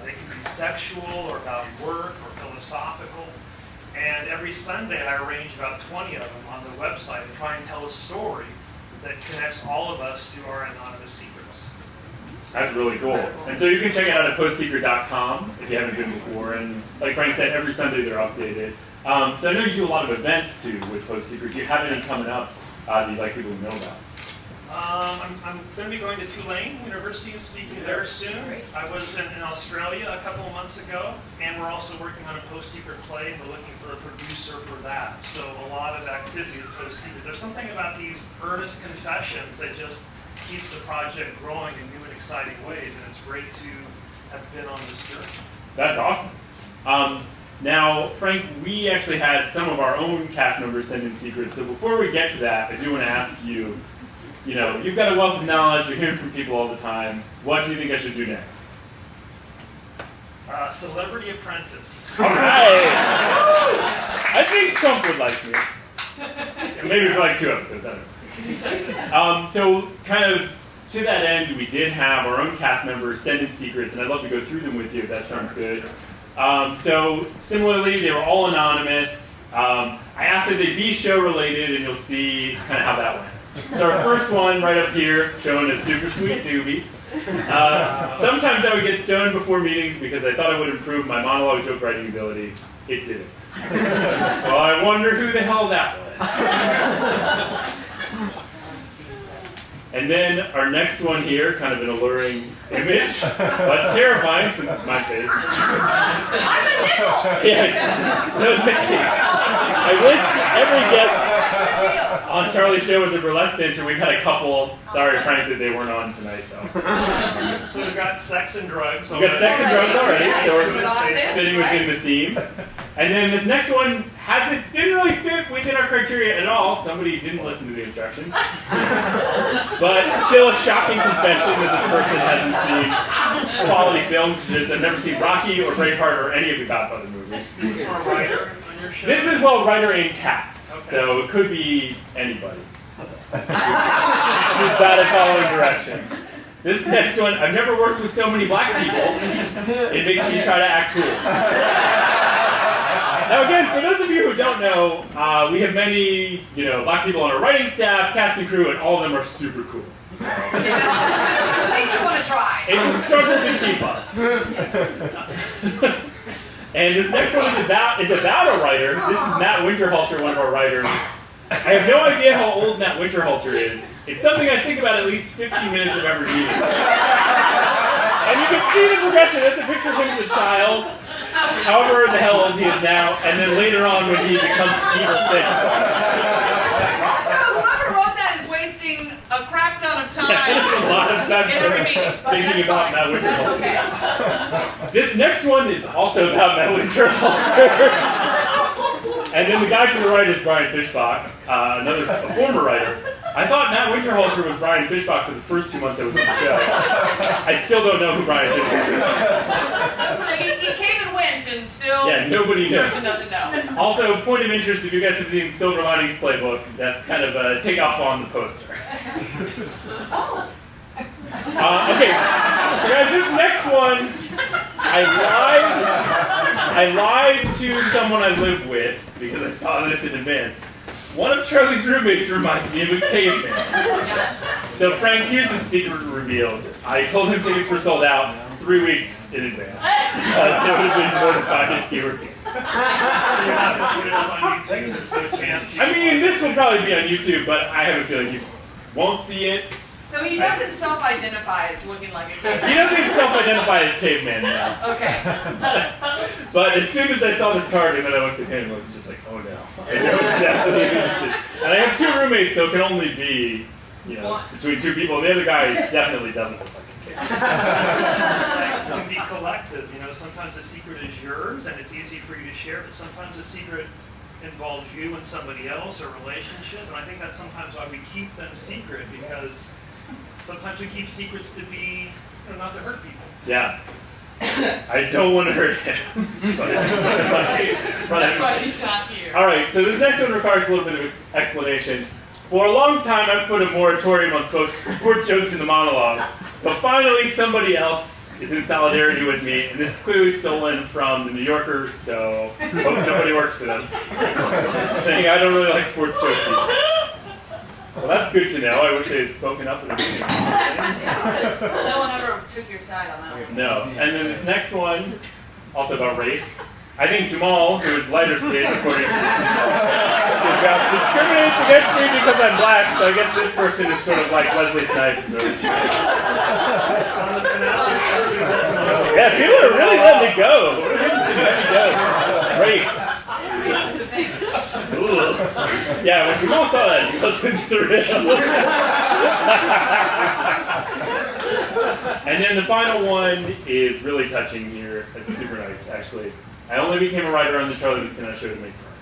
They can be sexual or about work or philosophical. And every Sunday I arrange about 20 of them on the website and try and tell a story that connects all of us to our anonymous secrets. That's really cool. And so you can check it out at postsecret.com if you haven't been before. And like Frank said, every Sunday they're updated. So I know you do a lot of events too with PostSecret. Do you have any coming up that you'd like people to know about? I'm going to be going to Tulane University and speaking there soon. I was in Australia a couple of months ago, and we're also working on a PostSecret play, and we're looking for a producer for that. So a lot of activity is PostSecret. There's something about these earnest confessions that just keeps the project growing in new and exciting ways, and it's great to have been on this journey. That's awesome. Now, Frank, we actually had some of our own cast members send in secrets. So before we get to that, I do want to ask you, you've got a wealth of knowledge, you're hearing from people all the time. What do you think I should do next? Celebrity Apprentice. All right. I think Trump would like me. Maybe for like 2 episodes. I don't know. So kind of to that end, we did have our own cast members send in secrets, and I'd love to go through them with you if that sounds good. So similarly, they were all anonymous. I asked that they be show related, and you'll see kind of how that went. So our first one right up here, showing a super sweet doobie. Sometimes I would get stoned before meetings because I thought it would improve my monologue joke writing ability. It didn't. Well, I wonder who the hell that was. And then our next one here, kind of an alluring image, but terrifying since it's my face. I'm a nickel! Yeah, so is Nikki. I wish every guest on Charlie's show was a burlesque dancer. We've had a couple. Sorry, Frank, that they weren't on tonight, though. So we've got sex and drugs. We've got sex and drugs already, so we're fitting within the themes. And then this next one didn't really fit within our criteria at all. Somebody didn't listen to the instructions. But still a shocking confession that this person hasn't seen quality films. Just I've never seen Rocky or Braveheart or any of the Godfather movies. This is for a writer on your show? This is, well, writer and cast. Okay. So it could be anybody. Who's bad at following directions. This next one, I've never worked with so many black people. It makes me try to act cool. Now again, for those of you who don't know, we have many, black people on our writing staff, casting crew, and all of them are super cool. So. Made you want to try. It's a struggle to keep up. And this next one is about a writer. This is Matt Winterhalter, one of our writers. I have no idea how old Matt Winterhalter is. It's something I think about at least 15 minutes of every meeting. And you can see the progression. That's a picture of him as a child, however the hell old he is now, and then later on when he becomes evil things. Also, whoever wrote that is wasting a crap ton of time. Yeah, it's a lot of time in every meeting, but thinking that's about fine. Matt Winterhalter. That's okay. This next one is also about Matt Winterhalter. And then the guy to the right is Brian Fishbach, a former writer. I thought Matt Winterhalter was Brian Fishbach for the first 2 months I was on the show. I still don't know who Brian Fishbach is. He came and went, and still nobody this knows. person doesn't know. Also, point of interest, if you guys have seen Silver Linings Playbook, that's kind of a takeoff on the poster. Oh. Okay, so guys, this next one, I lied to someone I live with because I saw this in advance. One of Charlie's roommates reminds me of a caveman. So Frank, here's the secret revealed. I told him tickets were sold out 3 weeks in advance. So it would have been mortified if he were here. I mean, this will probably be on YouTube, but I have a feeling you won't see it. So he doesn't self-identify as looking like a caveman. He doesn't self-identify as caveman now. Okay. But as soon as I saw this card and then I looked at him, I was just like, oh no. I know exactly who this is. And I have 2 roommates, so it can only be, between 2 people. And the other guy definitely doesn't look like a caveman. It can be collective. Sometimes a secret is yours and it's easy for you to share, but sometimes a secret involves you and somebody else, or relationship. And I think that's sometimes why we keep them secret, because sometimes we keep secrets to be, not to hurt people. Yeah. I don't want to hurt him. That's why he's not here. All right, so this next one requires a little bit of explanation. For a long time, I've put a moratorium on sports jokes in the monologue. So finally, somebody else is in solidarity with me, and this is clearly stolen from the New Yorker, so hope nobody works for them. Saying I don't really like sports jokes either. Well, that's good to know. I wish they had spoken up in a meeting. No one ever took your side on that one. No. And then this next one, also about race. I think Jamal, who is lighter skinned, according to this, discriminates against me because I'm black, so I guess this person is sort of like Wesley Snipes. So. Yeah, people are really letting it go. We're letting it go. Race. Race is a thing. Ooh. Yeah, when Jamal saw that, he wasn't thrilled. And then the final one is really touching here. It's super nice, actually. I only became a writer on the Charlie Visconage Show to make friends.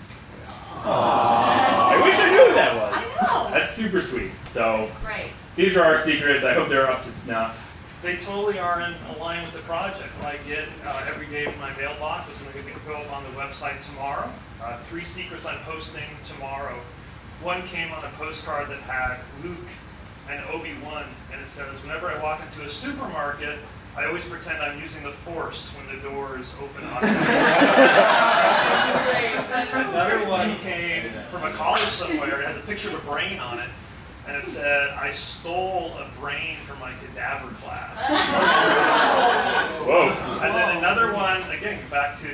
I wish I knew who that was. I know. That's super sweet. So That's great. These are our secrets. I hope they're up to snuff. They totally are in line with the project. What I get every day from my mailbox is going to go up on the website tomorrow. 3 secrets I'm posting tomorrow. One came on a postcard that had Luke and Obi-Wan, and it says, whenever I walk into a supermarket, I always pretend I'm using the Force when the doors open on me. Another one came from a college somewhere. It has a picture of a brain on it. And it said, I stole a brain from my cadaver class. Whoa. And then another one, again, back to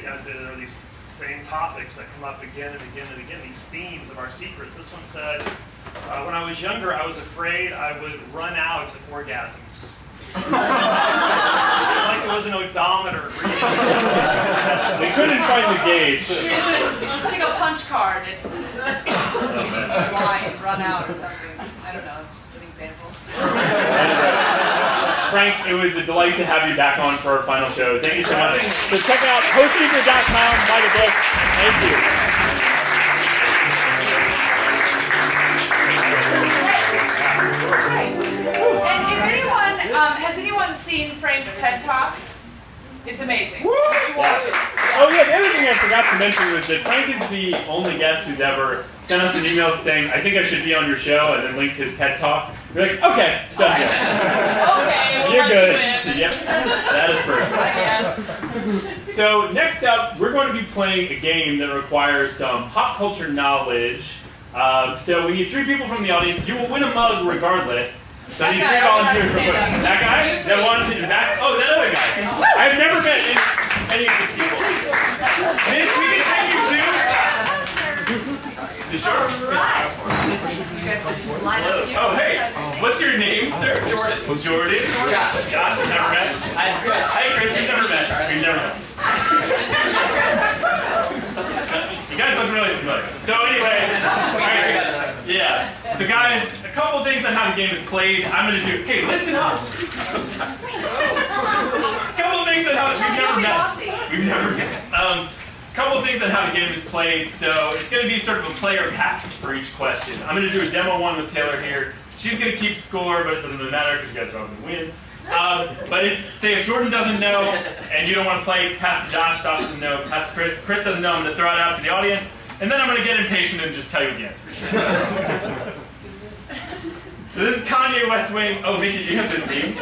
these same topics that come up again and again and again, these themes of our secrets. This one said, when I was younger, I was afraid I would run out of orgasms. Like it was an odometer. They couldn't find the gauge. It's like a punch card. It needs to lie and run out or something. I don't know. It's just an example. Frank, it was a delight to have you back on for our final show. Thank you so much. So check out postsecret.com, buy the book. Thank you. And if anyone, has anyone seen Frank Frank's TED Talk. It's amazing. Woo! You should watch it. Oh yeah, the other thing I forgot to mention was that Frank is the only guest who's ever sent us an email saying, I think I should be on your show, and then linked his TED Talk. We're like, okay, done deal. Okay, we'll You're let good. you in. Yep, that is perfect. I guess. So next up, we're going to be playing a game that requires some pop culture knowledge. So we need 3 people from the audience. You will win a mug regardless. So I need 3 volunteers real quick. That guy? That one? That? Oh, that other guy. I've never met any of these people. Miss, we can take you too. The shorts? You guys can just line up. Oh, hey. What's your name, sir? Jordan. Jordan? Josh. Josh, we've never met. Hi, Chris. We've never met. We've never met. You guys look really familiar. So anyway, all right. Yeah. So guys, a couple things on how the game is played. I'm going to do. Okay, listen up. A couple things on how we've never met. Couple things on how the game is played. So it's going to be sort of a player pass for each question. I'm going to do a demo one with Taylor here. She's going to keep score, but it doesn't really matter because you guys are all going to win. But if Jordan doesn't know and you don't want to play, pass to Josh. Josh doesn't know, pass to Chris. Chris doesn't know. I'm going to throw it out to the audience, and then I'm going to get impatient and just tell you the answer. So this is Kanye West Wing. Oh, Nikki, do you have the theme?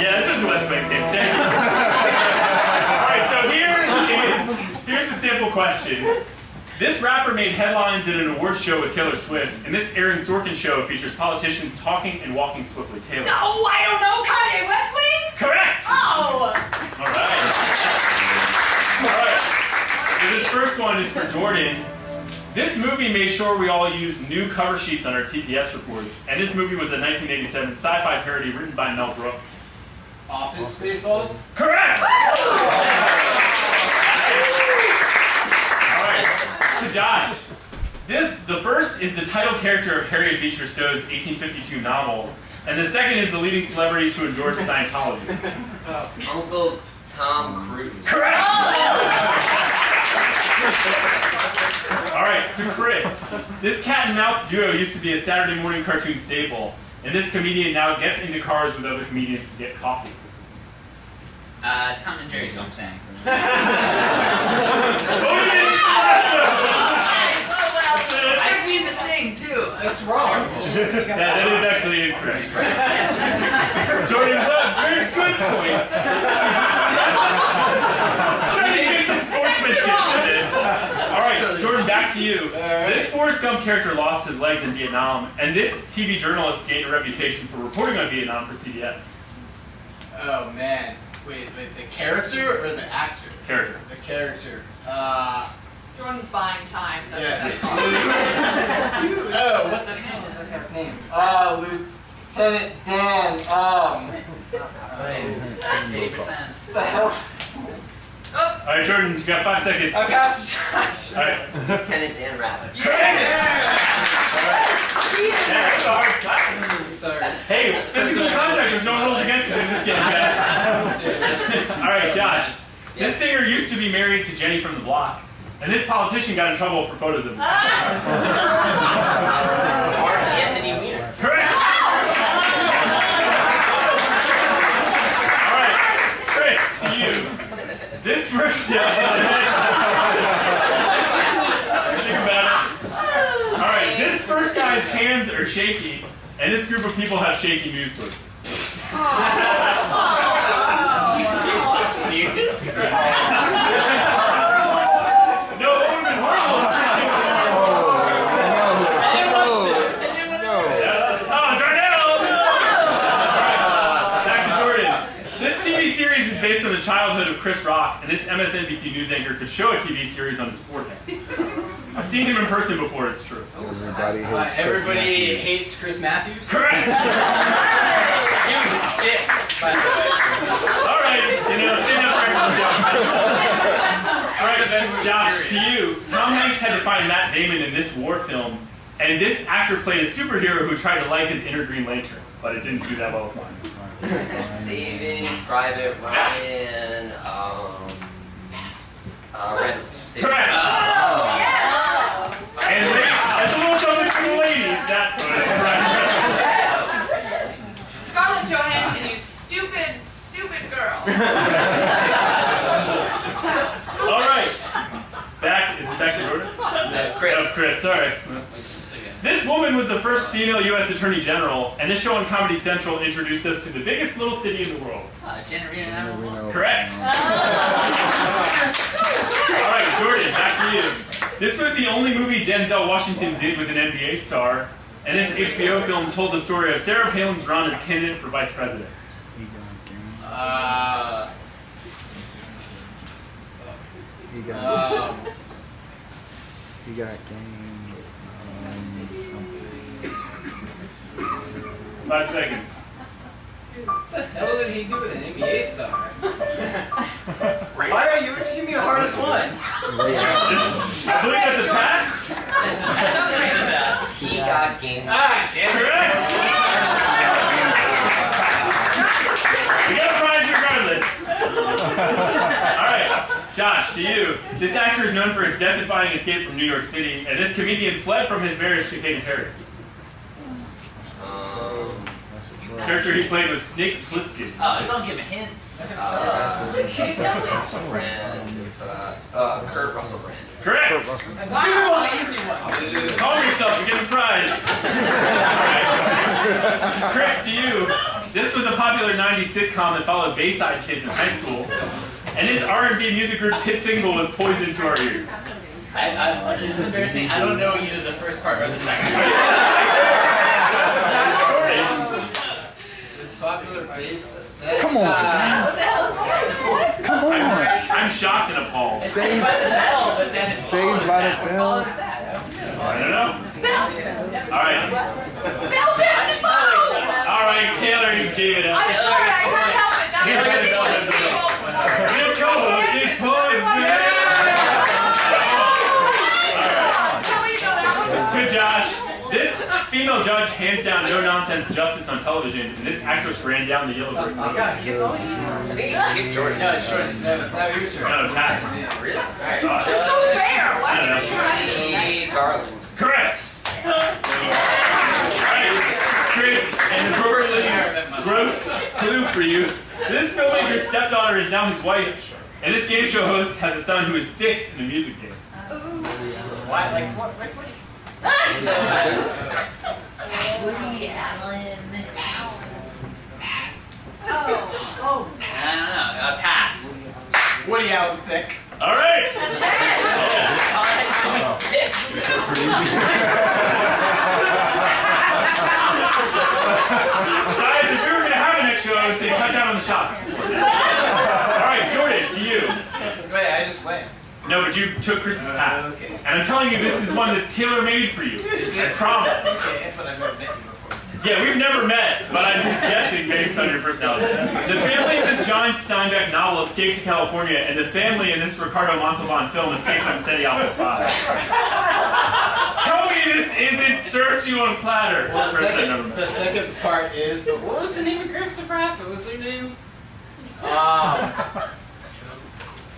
Yeah, this is the West Wing theme. Thank you. All right, so here's the sample question. This rapper made headlines at an awards show with Taylor Swift, and this Aaron Sorkin show features politicians talking and walking swiftly. Taylor. No, I don't know. Kanye West Wing? Correct! Oh! All right. So this first one is for Jordan. This movie made sure we all used new cover sheets on our TPS reports, and this movie was a 1987 sci-fi parody written by Mel Brooks. Office Spaceballs? Correct! To Josh, the first is the title character of Harriet Beecher Stowe's 1852 novel, and the second is the leading celebrity to endorse Scientology. Uncle Tom Cruise. Correct! All right, to Chris. This cat and mouse duo used to be a Saturday morning cartoon staple, and this comedian now gets into cars with other comedians to get coffee. Tom and Jerry something. I seen the thing too. That's wrong. Yeah, that is actually incorrect. Jordan, very good point. Trying to get some sportsmanship to this. All right, Jordan, back to you. This Forrest Gump character lost his legs in Vietnam, and this TV journalist gained a reputation for reporting on Vietnam for CBS. Oh man. Wait, the character or the actor? Character. The character. Jordan's buying time. That's Yes. what Oh, what the hell is that guy's name? Lieutenant Dan. 80%. The hell? All right, Jordan, you got 5 seconds. Pastor Josh. All right. Lieutenant Dan Rabbit. Yeah, that's a hard slap. Sorry. Hey, physical contact, there's no rules against it. It's just getting best. All right, Josh. This singer used to be married to Jenny from the Block, and this politician got in trouble for photos of him. Anthony Weiner. Correct. All right, Chris, to you. This first think about it. All right, this first guy's hands are shaky, and this group of people have shaky news sources. News? No, it would have been horrible. Oh, Darnell! All right, back to Jordan. This TV series is based on the childhood of Chris Rock, and this MSNBC news anchor could show a TV series on his forehead. I've seen him in person before, it's true. Everybody hates Chris Matthews? Correct! He was a dick, by the way. All right, stand up for All right, Josh, to you. Tom Hanks had to find Matt Damon in this war film, and this actor played a superhero who tried to light his inner Green Lantern, but it didn't do that well with mine. Saving Private Ryan, Reynolds. Correct! And that's a little something for the ladies, that's what it is. All right. Back to Jordan? That's Chris. Oh, Chris, sorry. This woman was the first female U.S. Attorney General, and this show on Comedy Central introduced us to the biggest little city in the world. Reno. Correct. All right, Jordan, back to you. This was the only movie Denzel Washington did with an NBA star, and this HBO film told the story of Sarah Palin's run as candidate for vice president. He got game. Something. 5 seconds. What the hell did he do with an NBA star? Why are you give me the hardest ones? I believe that's a pass. He got game. Correct. You got a prize regardless. All right, Josh, to you. This actor is known for his death-defying escape from New York City, and this comedian fled from his marriage to Katy Perry. The character he played was Snake Plissken. Don't give hints. Kurt Russell Brand. Correct. Easy one. Calm yourself, you're getting a prize. All right. Chris, to you. This was a popular 90s sitcom that followed Bayside kids in high school. And this R&B music group's hit single was Poison to Our Ears. This is embarrassing. I don't know either the first part or the second part. It's popular bass. Come on. What the hell is that? Come on. I'm shocked and appalled. Saved by the Bell, but then it Saved by the Bell. I don't know. All right. All right, Taylor, you gave it up. I'm sorry, I couldn't help it. That was Miss Cole, it's poison. To Josh, this female judge hands down no-nonsense justice on television, and this actress ran down the yellow brick road. God, he gets all these. I think it's Skip Jordan. No, it's Jordan. It's not your turn. No, pass. Really? All right. Josh. You're so fair. Why I don't did you try to do that? Garland. Correct. Alright, Chris, an appropriately gross clue for you. This filmmaker's stepdaughter is now his wife, and this game show host has a son who is thick in the music game. Why? Like what? Woody Allen. Pass. Oh. I don't know. Pass. Woody Allen thick. All right. Guys, if we were gonna have a next show, I would say cut down on the shots. All right, Jordan, to you. Wait, I just went. No, but you took Chris's pass. Okay. And I'm telling you, this is one that's tailor-made for you. I promise. Okay, but I've never met you before. Yeah, we've never met, but I'm just guessing based on your personality. The family in this John Steinbeck novel escaped to California, and the family in this Ricardo Montalban film escaped from SETI Alpha 5. Tell me this isn't served to you on platter. Well, the second part is, but what was the name of Christopher Rath? What was their name?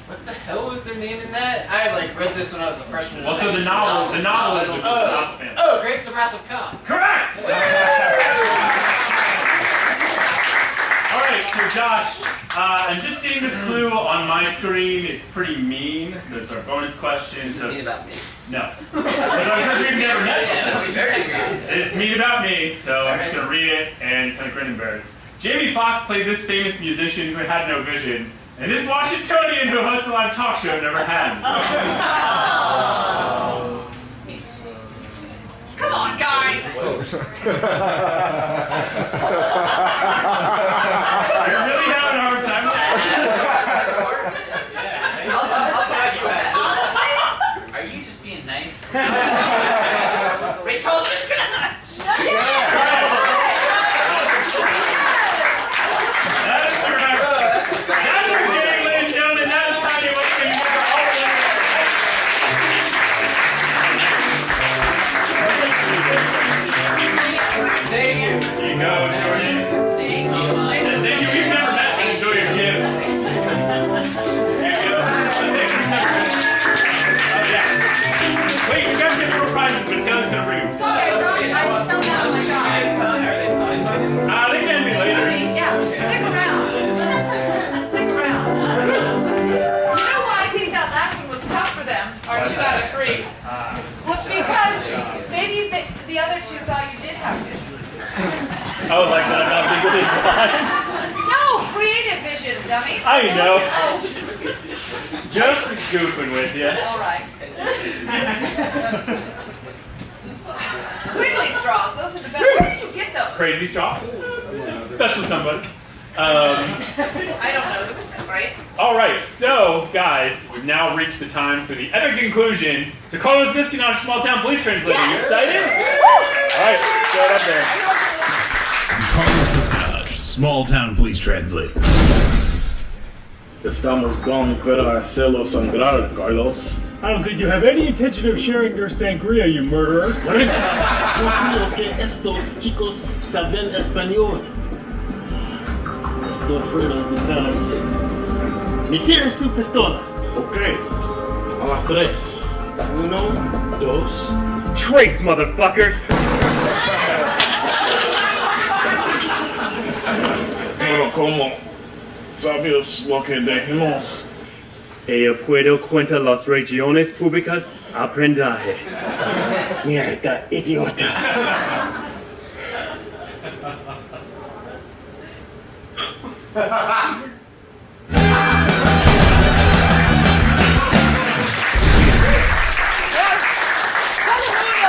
What the hell was their name in that? I read this when I was a freshman. Well, so the novel is the family. Oh, Grapes of Wrath of Khan. Correct! All right, so Josh, I'm just seeing this clue on my screen. It's pretty mean, so it's our bonus question. Is it mean about me? No. Because we've never met. Yeah, that'd be very good. It's mean about me, so I'm just going to read it and kind of grin and bear it. Jamie Foxx played this famous musician who had no vision, and this Washingtonian who hosts a live talk show never had. Come on, guys. You're really having a hard time with that? I'll tell you that. Are you just being nice? Rachel's just gonna. That's correct. That's our game, ladies and gentlemen. That is Kanye West. Thank you. Oh, like that I'm not legally blind? No, creative vision, dummies. I know. Oh. Just goofing with you. All right. Squiggly straws, those are the best. Where did you get those? Crazy straw. Special somebody. I don't know. Right? All right, so guys, we've now reached the time for the epic conclusion to Carlos Visconage Small Town Police Translator. Yes. You excited? All right, throw it up there. Carlos Visconage, Small Town Police Translator. Estamos con para hacerlo sangrar, Carlos. I don't think you have any intention of sharing your sangria, you murderers. No creo que estos chicos saben español. Estoy fuera de gas. Me tiran su pistola. Ok, a las 3. 1, 2. Trace, motherfuckers! Pero como sabes lo que dijimos. Ella puedo cuenta las regiones públicas aprendaje. Mierda, idiota.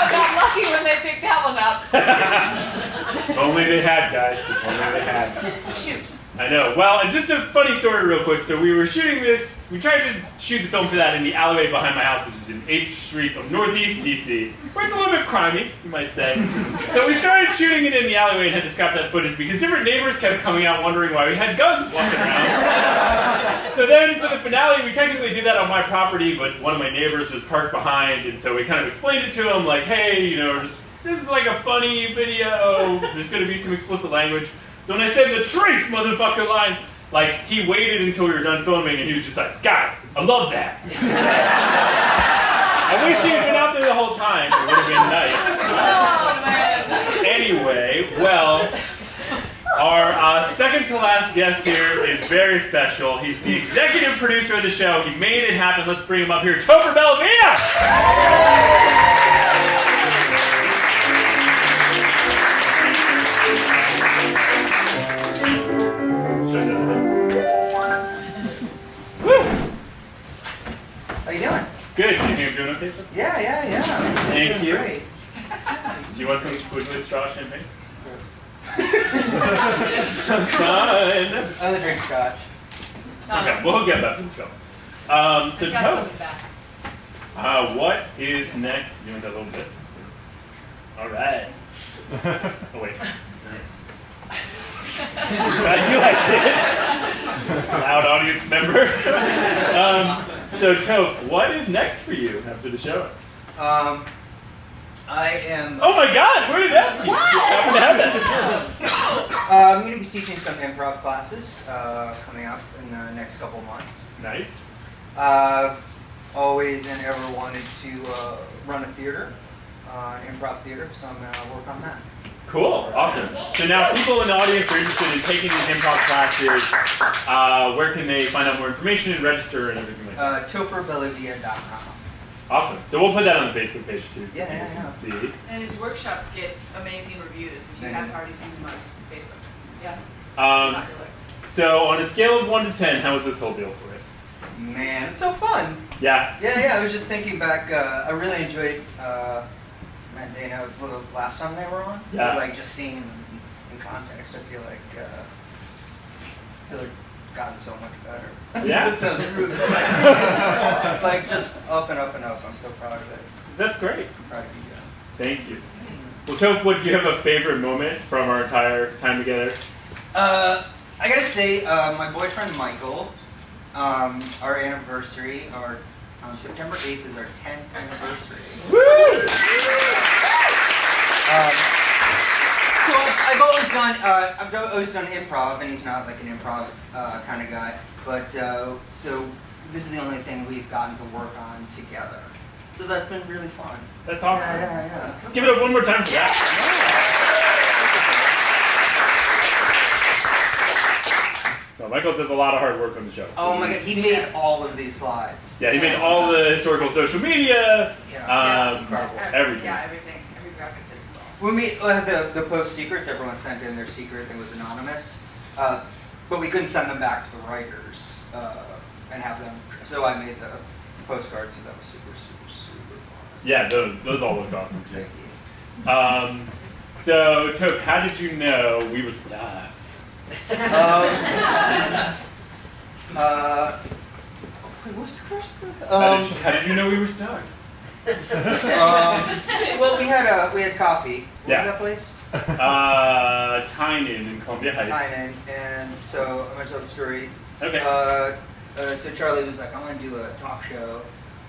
Got lucky when they picked that one up. If only they had, guys. If only they had. Shoot. I know. Well, and just a funny story real quick. So we were shooting this, we tried to shoot the film for that in the alleyway behind my house, which is in 8th Street of Northeast DC, where it's a little bit crimey, you might say. So we started shooting it in the alleyway and had to scrap that footage because different neighbors kept coming out wondering why we had guns walking around. So then for the finale, we technically did that on my property, but one of my neighbors was parked behind, and so we kind of explained it to him, like, hey, you know, just this is like a funny video, there's going to be some explicit language. So when I said the trace motherfucker line, like, he waited until we were done filming and he was just like, guys, I love that. I wish he had been out there the whole time. It would have been nice. Oh, man. Anyway, well, our second to last guest here is very special. He's the executive producer of the show. He made it happen. Let's bring him up here. Topher Bellavia! How you doing? Good. You think I'm doing okay, sir? Yeah. Thank you. Great. Do you want some squidward straw champagne? Fun. Other drink scotch. Okay, we'll get back to the show. So, Got some Topher, back. what is next? You want that a little bit? All right. Oh, wait. I knew I did. Loud audience member. So, Toph, what is next for you after the show? I am. Oh my God! Where did that? You just happened to have that. I'm going to be teaching some improv classes coming up in the next couple of months. Nice. I've always and ever wanted to run a theater, an improv theater, so I'm going to work on that. Cool, awesome. So now people in the audience are interested in taking these improv classes. Where can they find out more information and register and everything like that? TopherBellavia.com. Awesome. So we'll put that on the Facebook page too, so Yeah. people can see. And his workshops get amazing reviews if you haven't already seen them on Facebook. Yeah. So on a scale of 1 to 10, how was this whole deal for you? Man, it's so fun. Yeah. Yeah. I was just thinking back. I really enjoyed Matt and Dana the last time they were on. Yeah. But like just seeing them in context, I feel like gotten so much better. Yeah. That sounds rude. Like just up and up and up. I'm so proud of it. That's great. I'm proud of you guys. Thank you. Well, Toph, do you have a favorite moment from our entire time together? I gotta say, my boyfriend Michael, our anniversary, September 8th is our 10th anniversary. Woo! So I've always done improv, and he's not like an improv kind of guy. But so this is the only thing we've gotten to work on together. So that's been really fun. That's awesome. Yeah. Let's give it up one more time for that. No, Michael does a lot of hard work on the show. Oh my God, he made all of these slides. Yeah, he made all the historical social media, everything. Yeah, everything. Every graphic is involved. when we the post secrets, everyone sent in their secret. It was anonymous, but we couldn't send them back to the writers and have them. So I made the postcards, so that was super fun. Yeah, those all look awesome too. So Topher, how did you know we were stars? Wait, what's the question? How did you know we were stars? Well, we had coffee. What was that place? Tynan in Columbia Heights. Tynan, and so I'm gonna tell the story. Okay. So Charlie was like, I want to do a talk show,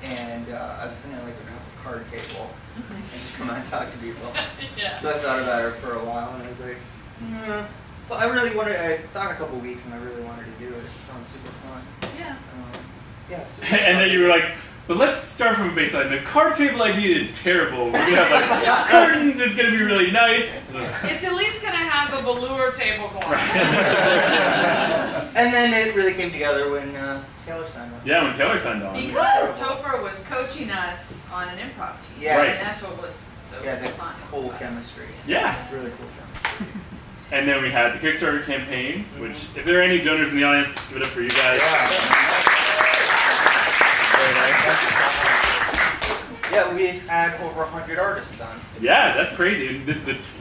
and I was thinking like a card table, and just come out and talk to people. Yeah. So I thought about it for a while, and I was like, well, I thought a couple weeks, and I really wanted to do it. It sounds super fun. Yeah. Yeah. So And then you were like, but let's start from a baseline. The card table idea is terrible. We're gonna have like curtains. It's gonna be really nice. It's at least gonna have a velour tablecloth. And then it really came together when Taylor signed on. Yeah, when Taylor signed on. Because Topher was coaching us on an improv team. Yeah. Right. And that's what was so fun. Cool chemistry. Yeah. Really cool chemistry. And then we had the Kickstarter campaign, which, if there are any donors in the audience, give it up for you guys. Yeah, we've had over 100 artists on. Yeah, that's crazy. And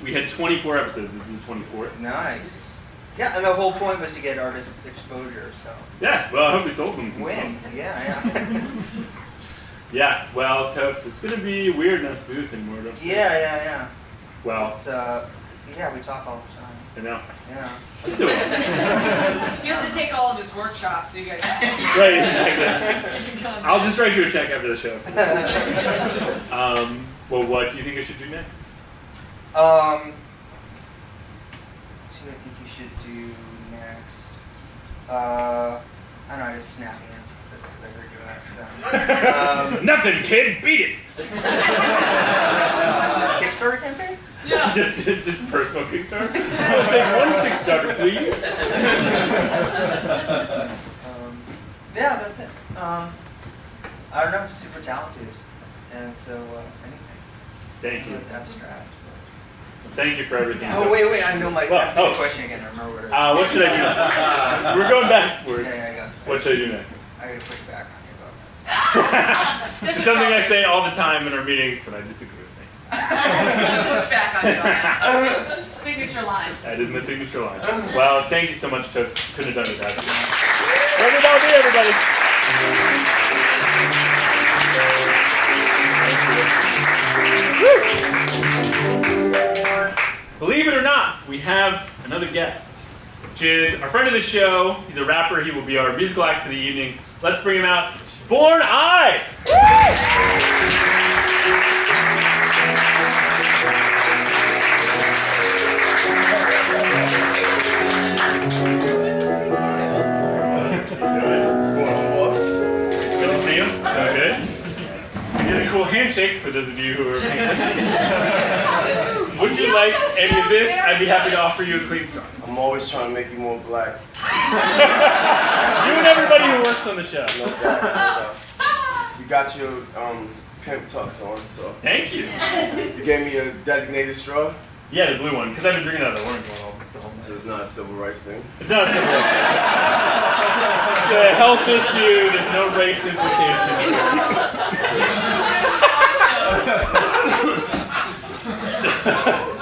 we had 24 episodes. This is the 24th. Nice. Yeah, and the whole point was to get artists exposure, so. Yeah, well, I hope we sold them some Win. stuff. Yeah. Yeah, well, Topher, it's going to be weird not to do this anymore, don't you? Yeah. Well. But, yeah, we talk all the time. I know. Yeah. Let's do it. You have to take all of his workshops so you guys can Right, exactly. I'll just write you a check after the show. Well, what do you think I should do next? What do I think you should do next? I don't know, I just snappy answer for this because I heard you ask that. Nothing, kid. Beat it. Kickstarter campaign? Yeah. Just personal Kickstarter. I'll take one Kickstarter, please. Yeah, that's it. I don't know, I'm super talented, and so anything. Thank you. That's abstract. Thank you for everything. Oh wait, I know my ask me the question again. I remember what it is. What should I do next? We're going backwards. Yeah, I got it. What should I do next? I gotta push back on you about It's something I say all the time in our meetings when I disagree with things. push back on you on that. Signature line. That is my signature line. Well, thank you so much, Topher. Couldn't have done it without you. Where did all be, everybody? Believe it or not, we have another guest, which is our friend of the show. He's a rapper. He will be our musical act for the evening. Let's bring him out. Born I! Good to see him. So good. We did a cool handshake for those of you who are paying attention. Would you like any of this? I'd be happy to offer you a clean straw. I'm always trying to make you more black. You and everybody who works on the show. No doubt. You got your pimp tux on, so. Thank you. You gave me a designated straw? Yeah, the blue one, because I've been drinking out of the orange one all the whole So it's not a civil rights thing? It's not a civil rights. It's a health issue. There's no race implication.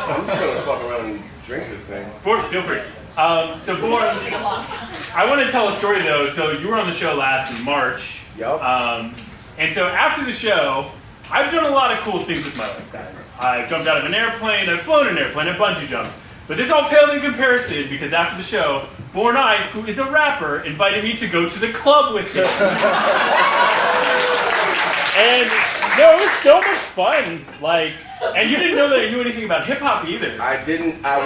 I'm just gonna fuck around and drink this thing. Feel free. So, Born, I want to tell a story though. So, you were on the show last in March. Yep. And so, after the show, I've done a lot of cool things with my life, guys. I've jumped out of an airplane, I've flown an airplane, I've bungee jumped. But this all paled in comparison because after the show, Born I, who is a rapper, invited me to go to the club with him. And no, it was so much fun. And you didn't know that I knew anything about hip hop either. I didn't. I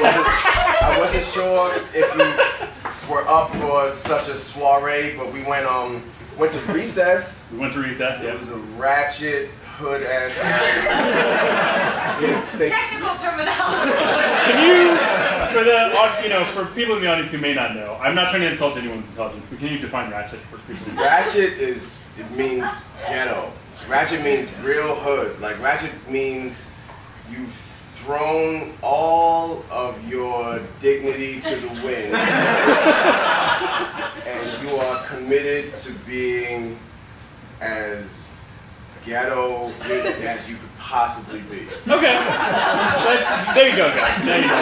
wasn't sure if you were up for such a soiree, but we went to recess. We went to recess. Yeah. It was a ratchet hood ass. Technical terminology. Can you, for people in the audience who may not know, I'm not trying to insult anyone's intelligence, but can you define ratchet for people? Ratchet means ghetto. Ratchet means real hood. Like ratchet means you thrown all of your dignity to the wind, and you are committed to being as ghetto as you could possibly be. Okay. There you go, guys. There you go.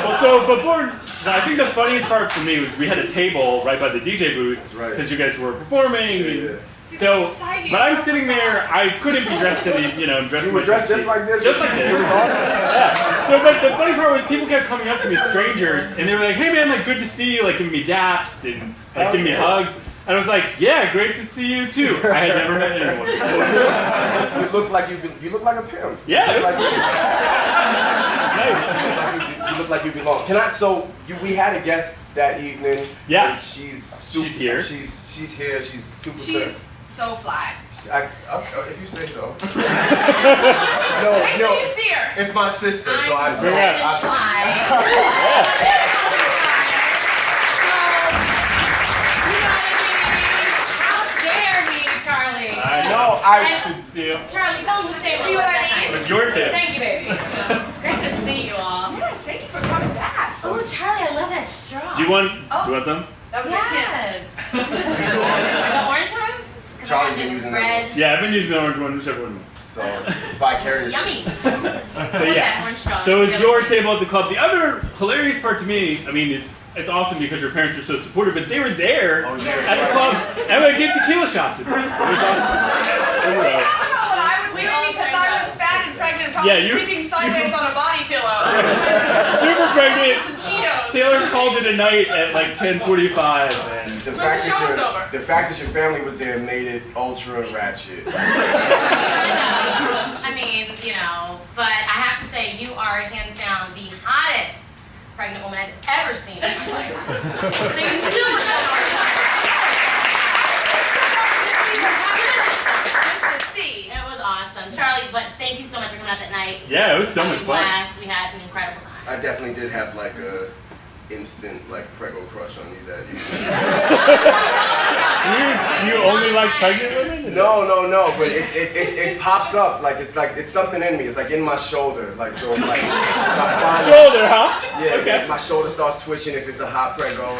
Well, so, but Born, I think the funniest part for me was we had a table right by the DJ booth because you guys were performing. Yeah. So, but I'm sitting there, I couldn't be dressed in the, dressed You were dressed just like this? Just like this. It was awesome. Yeah. So, but the funny part was people kept coming up to me, strangers, and they were like, hey man, like good to see you, like giving me daps and like giving me hugs. And I was like, yeah, great to see you too. I had never met anyone before. You look like you look like a pimp. Yeah, You look nice. You look like you belong. We had a guest that evening. Yeah. And she's here. She's here. She's super. She's so fly. If you say so. Wait till you see her. It's my sister, so I'm sorry. sorry. Charlie. I know. Charlie, tell him to say See what I mean? It was your tip. Thank you, baby. Great to see you all. Yeah, thank you for coming back. Oh, Charlie, I love that straw. Do you want some? That was yes. The orange one? Charlie's been using red. Yeah, I've been using the orange one, whichever one. So, vicarious. Yummy. But yeah, so it's your table at the club. The other hilarious part to me, I mean, it's awesome because your parents are so supportive, but they were there at the club, and I did tequila shots with them. It was awesome. I don't know what I was doing because I was fat and pregnant, probably sleeping sideways on a body pillow. Super pregnant. Some Cheetos. Taylor called it a night at like 10:45. And The fact that your family was there made it ultra ratchet. I mean, but I have to say, you are hands down the hottest pregnant woman I've ever seen in my life. So you still were that to see. It was awesome. Charlie, but thank you so much for coming out that night. Yeah, it was so much fun. We had an incredible time. I definitely did have like a instant prego crush on you that evening. Do you only like pregnant women? No, but it pops up it's something in me. It's like in my shoulder, shoulder, huh? Yeah, okay. My shoulder starts twitching if it's a hot prego,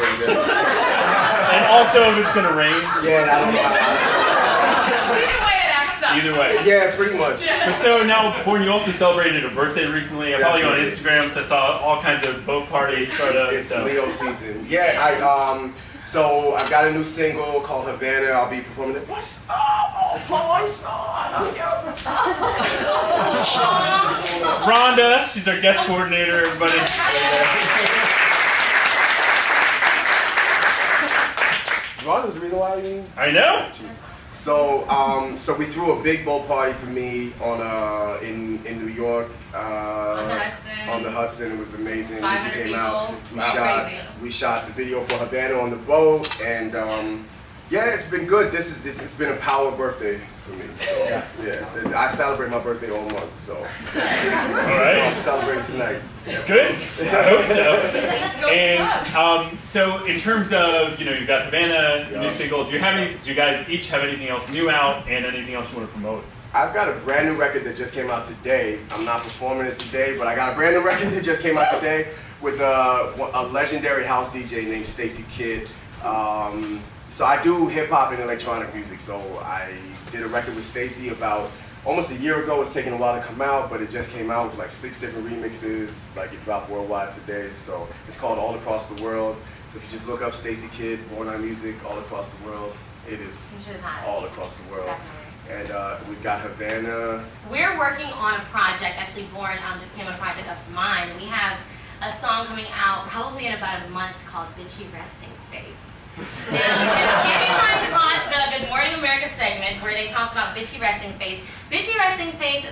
and also if it's gonna rain. Yeah, I don't know. Either way, it acts up. Either way. Yeah, pretty much. But so now, Born, you also celebrated a birthday recently. I follow you on Instagram, so I saw all kinds of boat parties sort of. It's Leo season. Yeah, so I've got a new single called Havana. I'll be performing it. What's up, oh boys? Rhonda, she's our guest coordinator, everybody. Rhonda's the reason why I know. So, so we threw a big boat party for me in New York. On the Hudson. On the Hudson, it was amazing. 500 We came people. out. Wow. We shot the video for Havana on the boat, and yeah, it's been good. It's been a power birthday for me. So, yeah, I celebrate my birthday all month, so I'm celebrating tonight. Good. I hope so. And so in terms of you've got Havana, new single. Do you guys each have anything else new out and anything else you want to promote? I've got a brand new record that just came out today. I'm not performing it today, but I got a brand new record that just came out today with a legendary house DJ named Stacey Kidd. So I do hip hop and electronic music. So I did a record with Stacey about almost a year ago. It's taken a while to come out, but it just came out with 6 different remixes. It dropped worldwide today. So it's called All Across the World. So if you just look up Stacey Kidd, Born on Music, All Across the World, it is all across the world. Definitely. And we've got Havana. We're working on a project, actually Born just came on a project of mine. We have a song coming out probably in about a month called Bitchy Resting Face. Now, if anyone caught the Good Morning America segment where they talked about bitchy resting face, bitchy resting face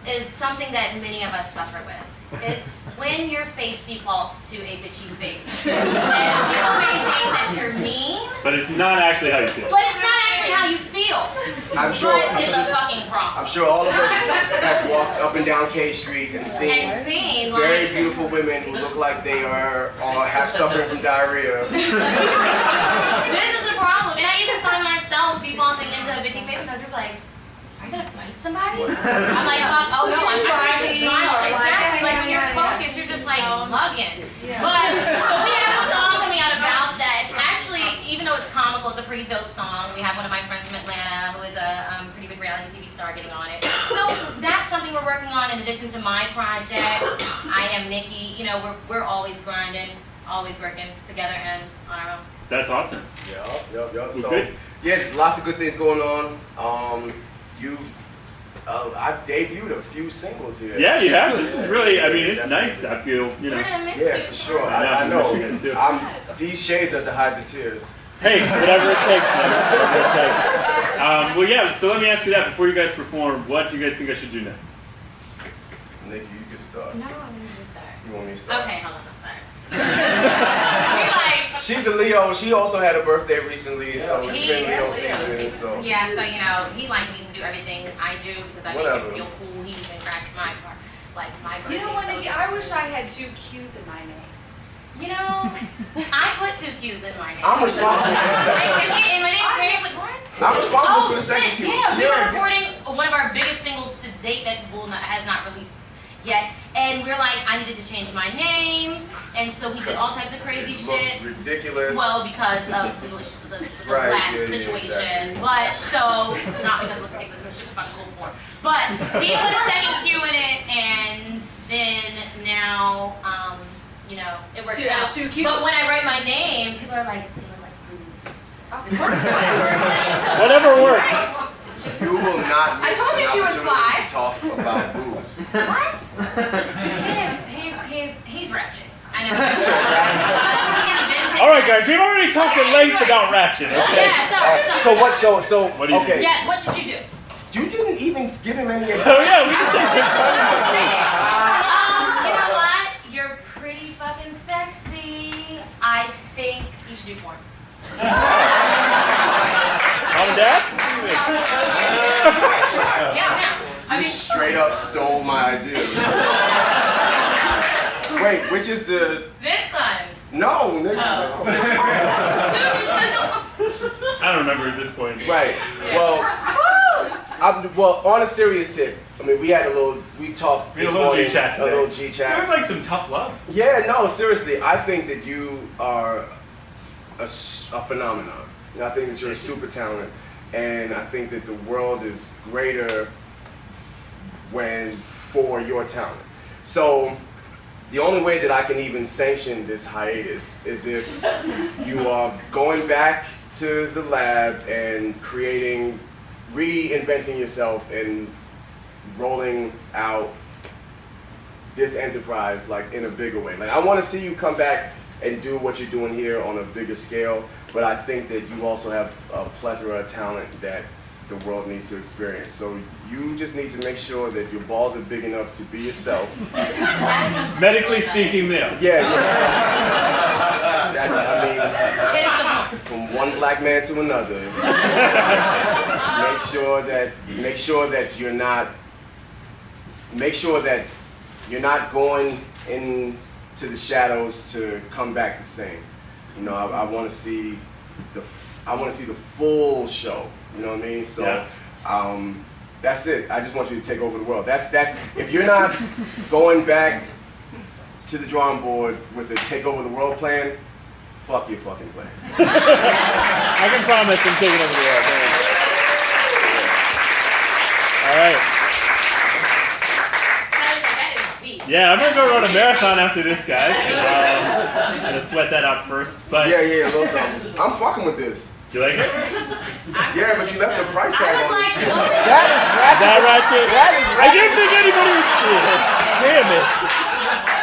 is something that many of us suffer with. It's when your face defaults to a bitchy face. And people may think that you're mean. But it's not actually how you feel. But it's not actually how you feel. I'm sure. But it's a fucking problem. I'm sure all of us have walked up and down K Street and seen very beautiful women who look like they are have suffering from diarrhea. This is a problem. And I even find myself defaulting into a bitchy face because we're like, are gonna fight somebody? I'm like, fuck, oh no, I'm trying to smile. Exactly, like when you're focused, you're just like mugging. But, so we have a song coming out about that. It's actually, even though it's comical, it's a pretty dope song. We have one of my friends from Atlanta who is a pretty big reality TV star getting on it. So that's something we're working on in addition to my project. I am Niqqi. You know, we're always grinding, always working together and on our own. That's awesome. Yup. So, good. yeah, lots of good things going on. I've debuted a few singles here. Yeah, you have. This is really, I mean, it's nice. I feel, you know. We're gonna miss Yeah, you. for sure. I I know. know. These shades are to hide the tears. Hey, whatever it takes, man. Whatever it takes. Well, yeah, so let me ask you that. Before you guys perform, what do you guys think I should do next? Nikki, you can start. No, I'm gonna start. You want me to start? Okay, hold on, I'll start. She's a Leo. She also had a birthday recently, so it's been Leo season. So. Yeah, so you know, he needs to do everything I do because I make him feel cool. He's been crashing my car, like my birthday. You know what, Nikki? I wish I had 2 Q's in my name. You know, I put 2 Q's in my name. I'm responsible for the second. And my name came with what? I'm responsible for the second Q. Yeah, we were recording one of our biggest singles to date that has not released yet. And we're like, I needed to change my name. And so we did all types of crazy shit. Ridiculous. Well, because of legal issues with the last situation. Exactly. But, so, not because it looked ridiculous, this shit was fucking cool before. But he put a second Q in it, and then now, you know, it worked out. 2 Q's. But when I write my name, people are like, these are like boobs. Whatever works. You will not I miss told you an she was opportunity fly. to talk about boobs. What? He's ratchet. I know. All right, guys, we've already talked at length about ratchet. Okay. Yeah, So what? So what do you okay. Yes, what should you do? You didn't even give him any advice. Oh yeah, we just said You know what? You're pretty fucking sexy. I think you should do porn. Mom and Dad? Yeah. I You mean, straight up stole my idea. Wait, which is the? this one. No, nigga. I don't remember at this point. Right. Well, on a serious tip, I mean, we talked. We had a little morning, G-chat A today. little G-chat. Sounds like some tough love. Yeah, no, seriously, I think that you are a phenomenon. I think that you're a super talent, and I think that the world is greater for your talent. So the only way that I can even sanction this hiatus is if you are going back to the lab and reinventing yourself and rolling out this enterprise like in a bigger way. Like I want to see you come back and do what you're doing here on a bigger scale, but I think that you also have a plethora of talent that the world needs to experience. So you just need to make sure that your balls are big enough to be yourself. Medically speaking, there. Yeah. That's, from one black man to another. Make sure that you're not going into the shadows to come back the same. You know, I want to see the full show. You know what I mean? So, that's it. I just want you to take over the world. That's if you're not going back to the drawing board with a take over the world plan, fuck your fucking plan. I can promise I'm taking over the world. All right. Yeah, I'm gonna go run a marathon after this, guys. I'm gonna sweat that out first. But yeah, a little something. I'm fucking with this. You like it? Yeah, but you left the price tag on this shit. That is ratchet. I didn't think anybody would see it. Damn it.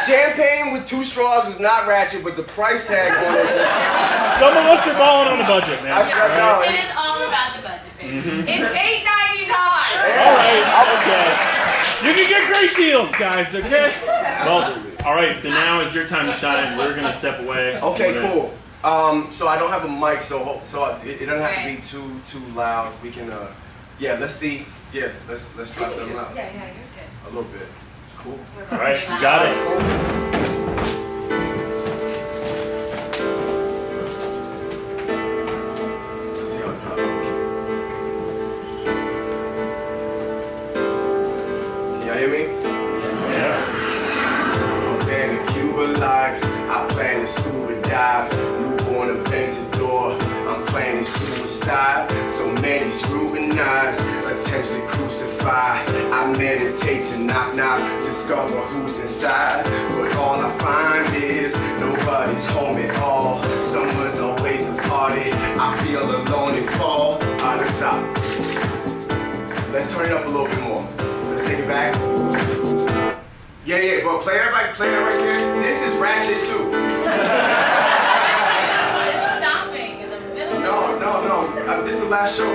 Champagne with 2 straws was not ratchet, but the price tag on it was... Some of us are balling on the budget, man. It is all about the budget, baby. It's $8.99. All right, okay. You can get great deals, guys, okay? Well, all right, so now is your time to shine. We're going to step away. Okay, cool. So I don't have a mic, so it doesn't have to be too loud. We can, let's see. Yeah, let's try something out. Yeah, you're good. A little bit. Cool. All right, you got it. Let's see how it drops. I plan to scuba dive, newborn Aventador. I'm planning suicide, so many scrutinized attempts to crucify. I meditate to knock, discover who's inside. But all I find is nobody's home at all. Someone's always a party. I feel alone and fall. Alright, let's stop. Let's turn it up a little bit more. Let's take it back. Yeah, bro, play that right there. This is ratchet too. It's stopping in the middle. No. This is the last show.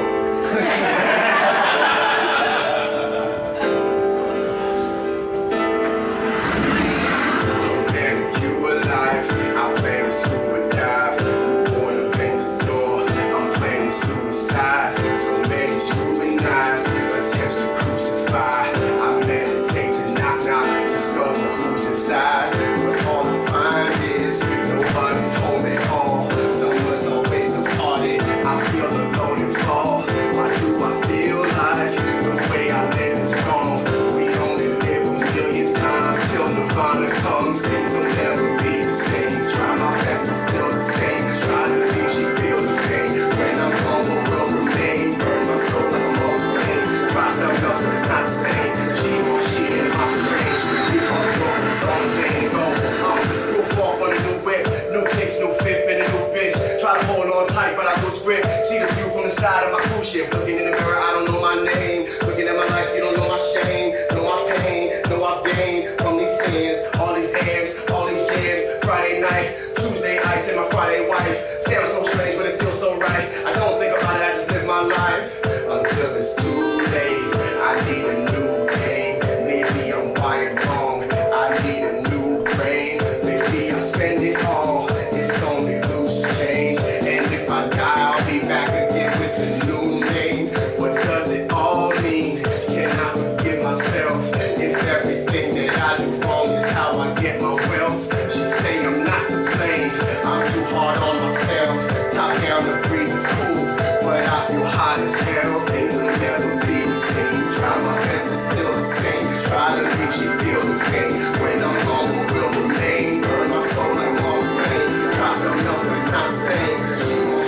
Side of my cruise ship, looking in the mirror, I don't know my name. Looking at my life, you don't know my shame, know my pain, know I've gained from these sins, all these amps, all these jams. Friday night, Tuesday ice, and my Friday wife. Sounds so strange, but it feels so right. I don't think about it, I just live my life until it's too late. I need a new game, maybe I'm wired wrong. I need a new brain, maybe I spend it all. It's only loose change, and if I die, I'll be back again with a new name. What does it all mean? Can I forgive myself if everything that I do wrong is how I get my wealth? She say I'm not to blame, I'm too hard on myself. Top down, the breeze is cool, but I feel hot as hell. Things will never be the same. Try my best, it's still the same. Try to make she feel the pain. When I'm gone, what will remain? Burn my soul like long flame. Try something else, but it's not the same.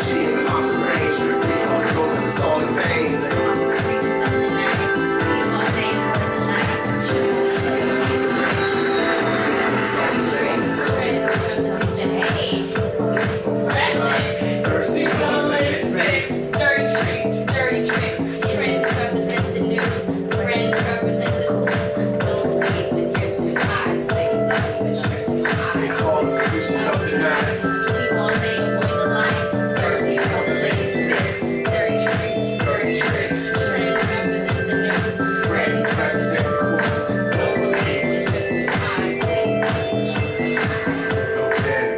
She in the monster range. We all go, cause it's all in vain. Thirsty for the latest fix. Dirty tricks, trends represent the new. Friends represent the cool. Don't believe if you're too high. Say it down, but sure too high. Sleep all day, avoid the light. Thirsty for the latest fix. Dirty tricks, trends represent the new. Friends represent the cool. Don't believe if you're too high. Say it down, but sure too high.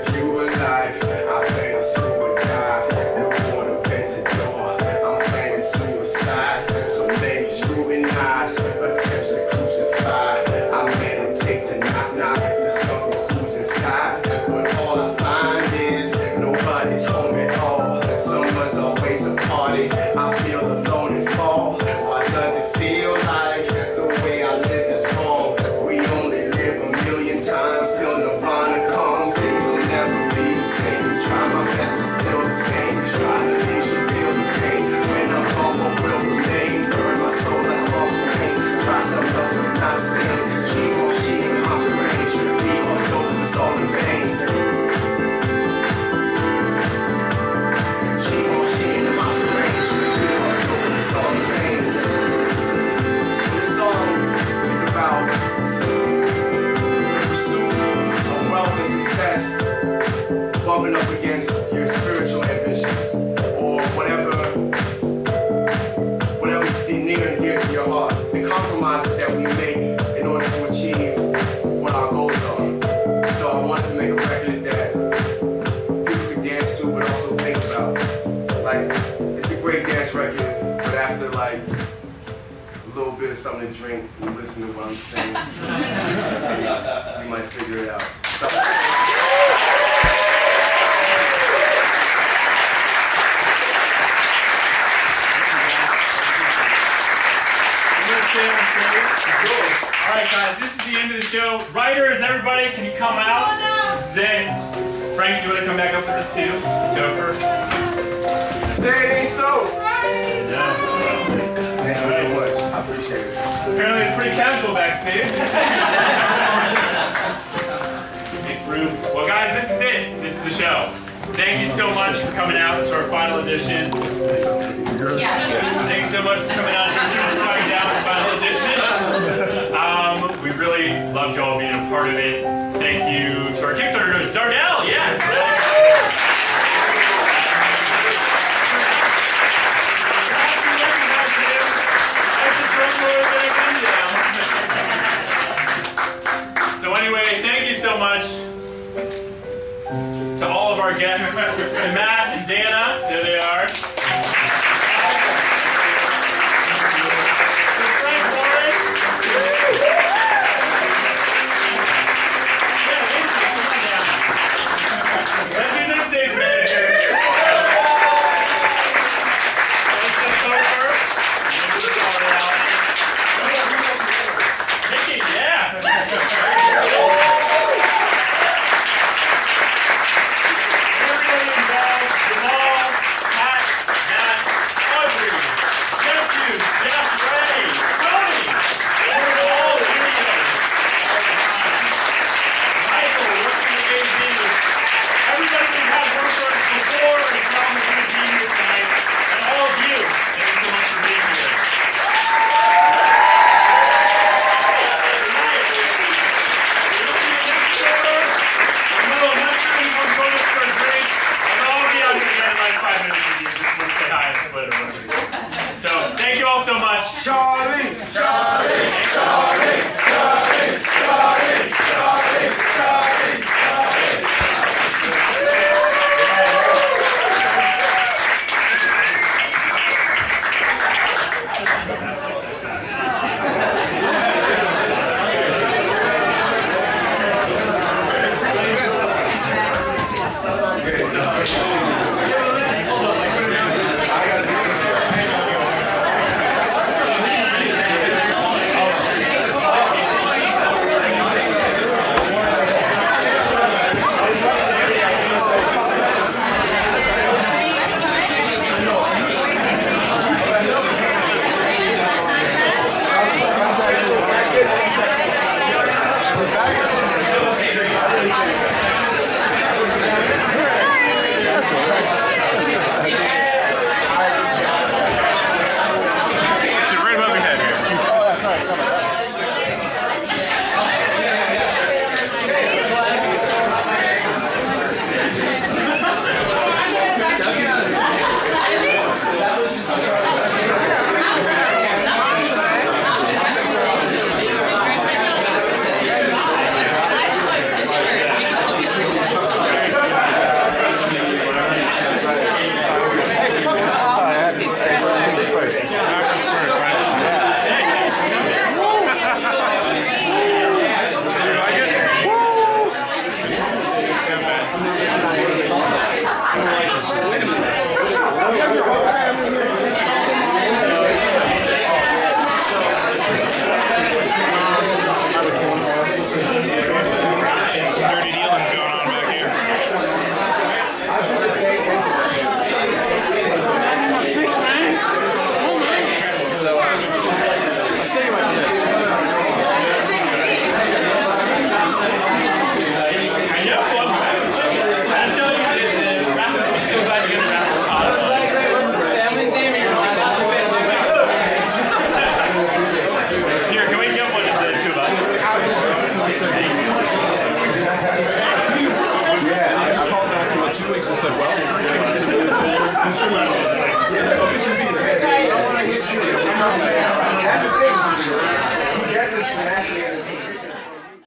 Cuban life, I plan to suicide. Newborn Aventador, I'm planning suicide. So many scrutinized attempts to crucify. I meditate to knock, discover who's inside. But all I find is nobody's home at all. Someone's always a party. I feel alone and fall. Why does it feel like the way I live is wrong? We only live a million times till Nirvana comes. Things will never be the same. Try my best, it's still the same. Try to make you feel the pain. When I'm gone, what will remain? Burn my soul like long flame. Try something else, but it's not the same. She in the monster range. We all know cause it's all in vain. She in the monster range. We all know cause it's all in vain. So this song is about the pursuit of wealth and success, bumping up against your spiritual ambitions, or whatever's near and dear to your heart, the compromises that we make in order to achieve what our goals are. So I wanted to make a record that people could dance to, but also think about. Like, it's a great dance record, but after like a little bit of something to drink, you listen to what I'm saying, you might figure it out. Alright guys, this is the end of the show. Writers, everybody, can you come out? Zen. Frank, do you want to come back up with us too? Topher? Say it ain't so. No. Thank you so much. I appreciate it. Apparently it's pretty casual backstage. Make room. Well guys, this is it. This is the show. Thank you so much for coming out to our final edition. Thanks so much for coming out to our Super Swag Down final edition. We really loved y'all being a part of it. Thank you to our Kickstarter donors. Darnell, yeah! So anyway, thank you so much to all of our guests, to Matt and Dana, there they are. Let's do this stage manager. Niqqi, yeah. Everybody involved, Jamal, Pat, Matt, Audrey, Hughes, Jeff, Ray, Tony, we're all here. Michael, working the AV. Everybody we've had work for us before and promised to be here tonight. And all of you, thank you so much for being here. So, thank you all so much. Charlie, Charlie, Charlie, Charlie, Charlie, Charlie, Charlie, Charlie.